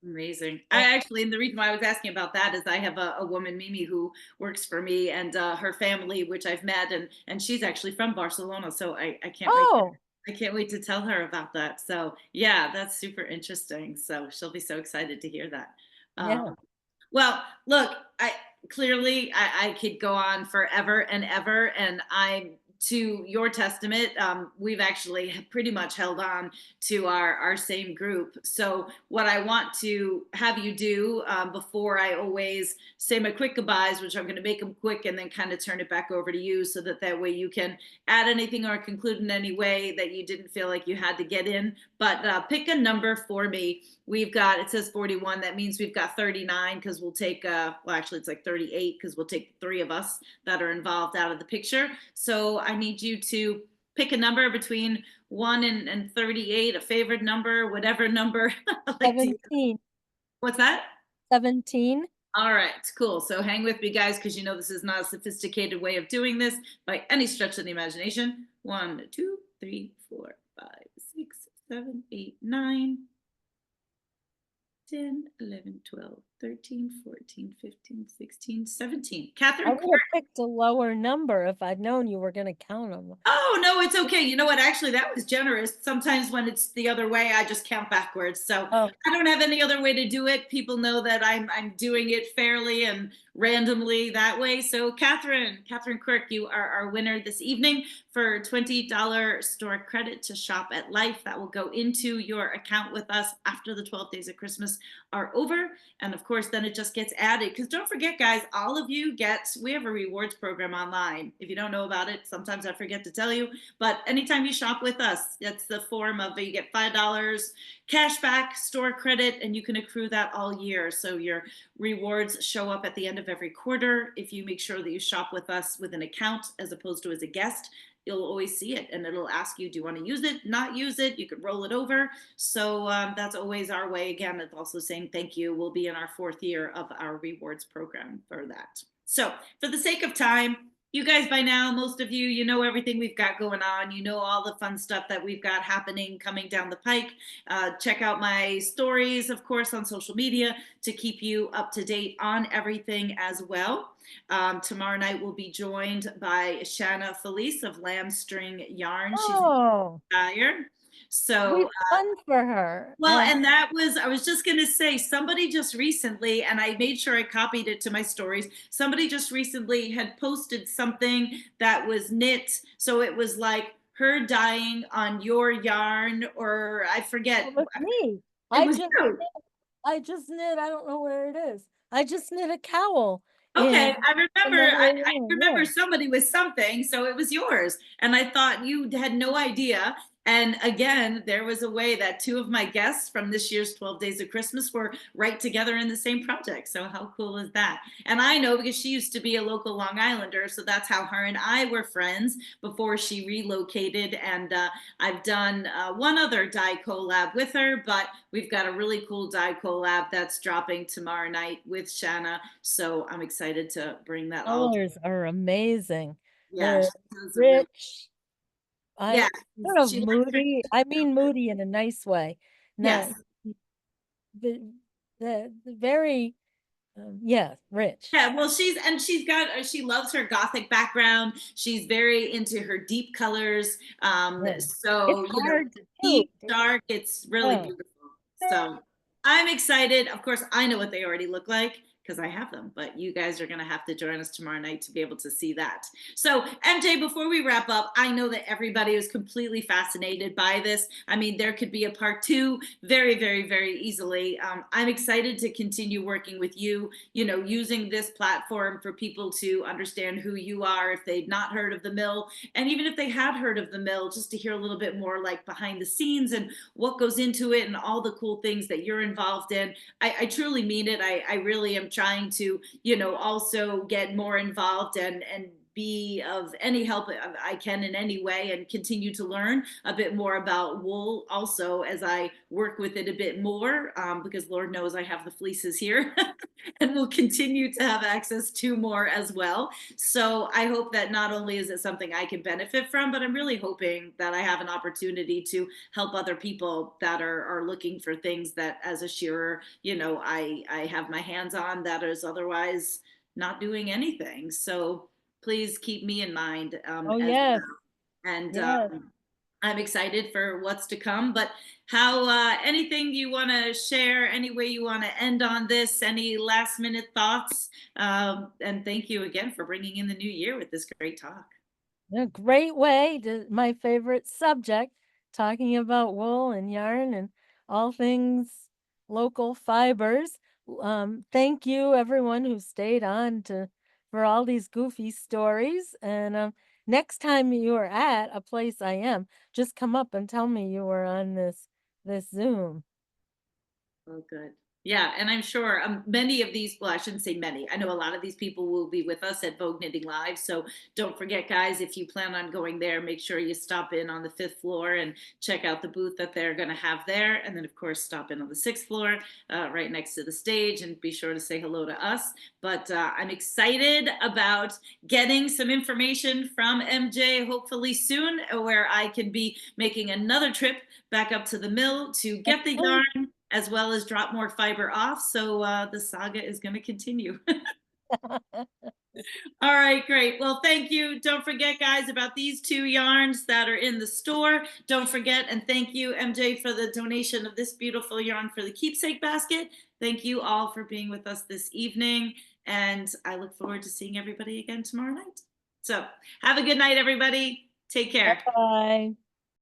Amazing.
Uh,
I actually, and the reason why I was asking about that is I have a woman, Mimi, who works for me, and her family, which I've met, and she's actually from Barcelona. So I can't wait.
oh,
I can't wait to tell her about that. So yeah, that's super interesting. So she'll be so excited to hear that.
yeah.
Well, look, I clearly I could go on forever and ever, and I'm to your testament. We've actually pretty much held on to our same group. So what I want to have you do before I always say my quick goodbyes, which I'm going to make them quick and then kind of turn it back over to you, so that way you can add anything or conclude in any way that you didn't feel like you had to get in. But pick a number for me. We've got, it says 41. That means we've got 39, because we'll take, well, actually, it's like 38, because we'll take 3 of us that are involved out of the picture. So I need you to pick a number between 1 and 38, a favorite number, whatever number. I like to.
17,
What's that?
17.
All right, cool. So hang with me, guys, because you know this is not a sophisticated way of doing this by any stretch of the imagination. 1, 2, 3, 4, 5, 6, 7, 8, 9. 10, 11, 12, 13, 14, 15, 16, 17.
I
Catherine.
would have picked a lower number if I'd known you were going to count them.
Oh, no, it's okay. You know what? Actually, that was generous. Sometimes when it's the other way, I just count backwards. So
Oh,
I don't have any other way to do it. People know that I'm doing it fairly and randomly that way. So Catherine Quirk, you are our winner this evening for $20 store credit to shop at Life. That will go into your account with us after the 12 days of Christmas are over. And of course, then it just gets added. Because don't forget, guys, all of you we have a rewards program online. If you don't know about it, sometimes I forget to tell you. But anytime you shop with us, that's the form of you get $5 cash back, store credit, and you can accrue that all year. So your rewards show up at the end of every quarter. If you make sure that you shop with us with an account as opposed to as a guest, you'll always see it, and it'll ask you, do you want to use it, not use it? You could roll it over. So that's always our way. Again, it's also saying thank you. We'll be in our 4th year of our rewards program for that. So for the sake of time, you guys, by now, most of you, you know everything we've got going on. You know all the fun stuff that we've got happening coming down the pike. Check out my stories, of course, on social media to keep you up to date on everything as well. Tomorrow night we'll be joined by Shanna Felice of Lamb String Yarn. She's
oh,
tired. So
we've done for her.
well,
And
and that was, I was just going to say, somebody just recently, and I made sure I copied it to my stories. Somebody just recently had posted something that was knit. So it was like her dying on your yarn, or I forget.
it was me.
It
I
was
just
you.
I just knit, I don't know where it is. I just knit a cowl
Okay,
in
I remember.
another
I
yarn,
remember
yeah.
somebody with something, so it was yours, and I thought you had no idea. And again, there was a way that 2 of my guests from this year's 12 Days of Christmas were right together in the same project. So how cool is that? And I know because she used to be a local Long Islander, so that's how her and I were friends before she relocated. And I've done one other dye collab with her, but we've got a really cool dye collab that's dropping tomorrow night with Shanna. So I'm excited to bring that all.
Colors are amazing.
Yeah,
They're
she does a really.
rich.
Yeah,
I sort of
she likes her.
moody. I mean moody in a nice way. Not
Yes.
the the very yeah, rich.
Yeah, well, she's got she loves her gothic background. She's very into her deep colors.
Yeah. It's
So
hard to do.
deep, dark. It's really
Oh,
beautiful. So I'm excited. Of course, I know what they already look like because I have them, but you guys are going to have to join us tomorrow night to be able to see that. So, MJ, before we wrap up, I know that everybody is completely fascinated by this. I mean, there could be a part two very, very, very easily. I'm excited to continue working with you, using this platform for people to understand who you are if they've not heard of the mill. And even if they had heard of the mill, just to hear a little bit more like behind the scenes and what goes into it and all the cool things that you're involved in. I truly mean it. I really am trying to, also get more involved and be of any help I can in any way and continue to learn a bit more about wool also as I work with it a bit more because Lord knows I have the fleeces here and will continue to have access to more as well. So I hope that not only is it something I can benefit from, but I'm really hoping that I have an opportunity to help other people that are looking for things that as a shearer, I have my hands on that is otherwise not doing anything. So please keep me in mind
Oh,
as
yes.
well. And
Yes.
I'm excited for what's to come. But how, anything you want to share, any way you want to end on this, any last minute thoughts? And thank you again for bringing in the new year with this great talk.
A great way to my favorite subject, talking about wool and yarn and all things local fibers. Thank you everyone who stayed on to for all these goofy stories. And next time you are at a place I am, just come up and tell me you were on this Zoom.
Oh, good. Yeah, and I'm sure many of these, well, I shouldn't say many. I know a lot of these people will be with us at Vogue Knitting Live. So don't forget, guys, if you plan on going there, make sure you stop in on the fifth floor and check out the booth that they're going to have there. And then, of course, stop in on the sixth floor, right next to the stage, and be sure to say hello to us. But I'm excited about getting some information from MJ, hopefully soon, where I can be making another trip back up to the mill to get the yarn as well as drop more fiber off. So the saga is going to continue. All right, great. Well, thank you. Don't forget, guys, about these two yarns that are in the store. Don't forget, and thank you, MJ, for the donation of this beautiful yarn for the keepsake basket. Thank you all for being with us this evening. And I look forward to seeing everybody again tomorrow night. So have a good night, everybody. Take care.
Bye.